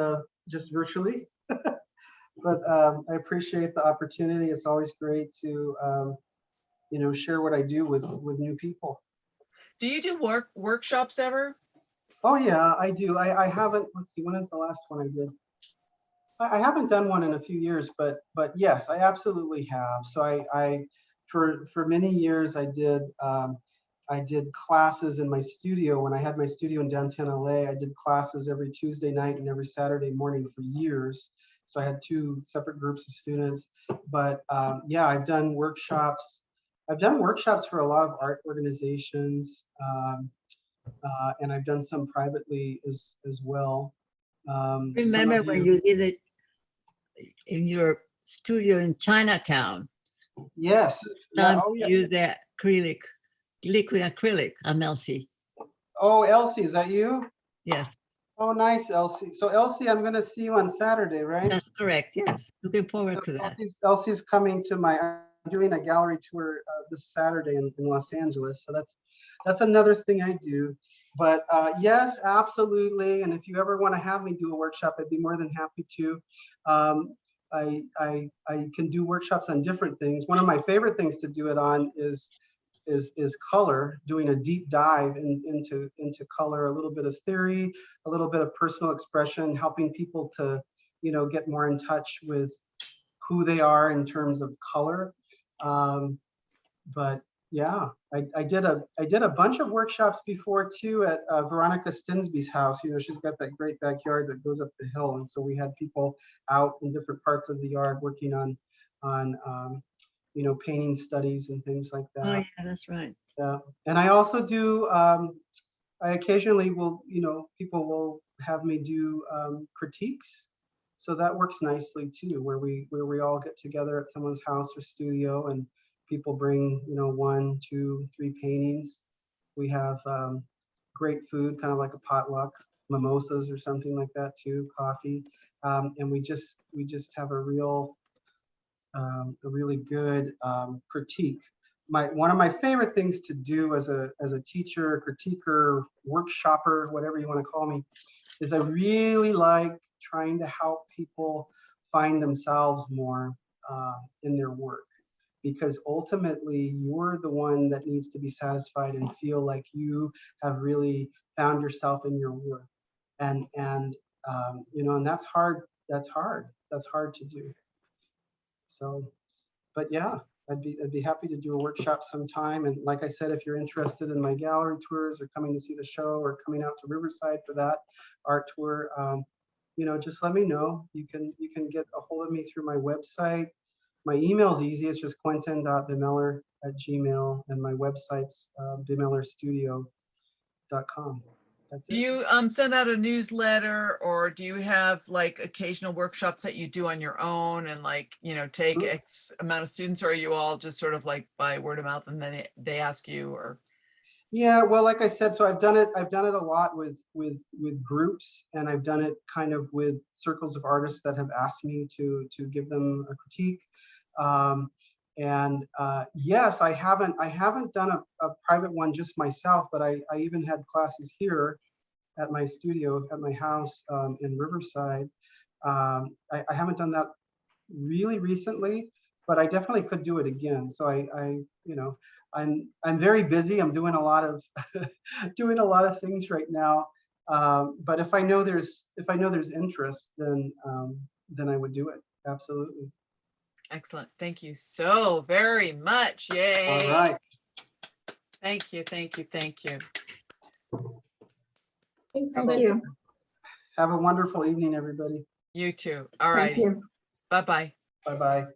just virtually. But I appreciate the opportunity. It's always great to share what I do with new people. Do you do workshops ever? Oh yeah, I do. I haven't. Let's see. When is the last one I did? I haven't done one in a few years, but yes, I absolutely have. So I for many years I did classes in my studio. When I had my studio in downtown LA, I did classes every Tuesday night and every Saturday morning for years. So I had 2 separate groups of students. But yeah, I've done workshops. I've done workshops for a lot of art organizations, and I've done some privately as well. Remember when you did it in your studio in Chinatown? Yes. Time Oh, yeah. to use the acrylic, liquid acrylic. I'm Elsie. Oh, Elsie, is that you? Yes, Oh, nice, Elsie. So Elsie, I'm going to see you on Saturday, right? that's correct. Yes, looking forward to that. Elsie's coming to I'm doing a gallery tour this Saturday in Los Angeles. So that's another thing I do. But yes, absolutely. And if you ever want to have me do a workshop, I'd be more than happy to. I can do workshops on different things. One of my favorite things to do it on is color, doing a deep dive into color, a little bit of theory, a little bit of personal expression, helping people to, get more in touch with who they are in terms of color. But yeah, I did a bunch of workshops before too at Veronica Stinsby's house. She's got that great backyard that goes up the hill, and so we had people out in different parts of the yard working on painting studies and things like that. Oh yeah, that's right. Yeah, and I also do. I occasionally will, people will have me do critiques, so that works nicely too, where we all get together at someone's house or studio, and people bring 1, 2, 3 paintings. We have great food, kind of like a potluck, mimosas or something like that too, coffee, and we just have a really good critique. One of my favorite things to do as a teacher, critiquer, workshopper, whatever you want to call me, is I really like trying to help people find themselves more in their work, because ultimately you're the one that needs to be satisfied and feel like you have really found yourself in your work, and that's hard. That's hard to do. So, but yeah, I'd be happy to do a workshop sometime. And like I said, if you're interested in my gallery tours or coming to see the show or coming out to Riverside for that art tour, just let me know. You can get a hold of me through my website. My email is easy. It's just quinton.bemiller@gmail.com, and my website's bemillerstudio.com. That's Do it. you send out a newsletter, or do you have like occasional workshops that you do on your own and take X amount of students, or are you all just sort of like by word of mouth and then they ask you? Or yeah, well, like I said, so I've done it a lot with groups, and I've done it kind of with circles of artists that have asked me to give them a critique. Yes, I haven't done a private one just myself, but I even had classes here at my studio, at my house in Riverside. I haven't done that really recently, but I definitely could do it again. So I'm very busy. I'm doing a lot of doing a lot of things right now. But if I know there's interest, then I would do it. Absolutely. excellent. Thank you so very much. Yay. All right. Thank you. Thank you. Thank you. Thank you. Have a wonderful evening, everybody. You too. All Thank righty. you. Bye-bye. Bye-bye.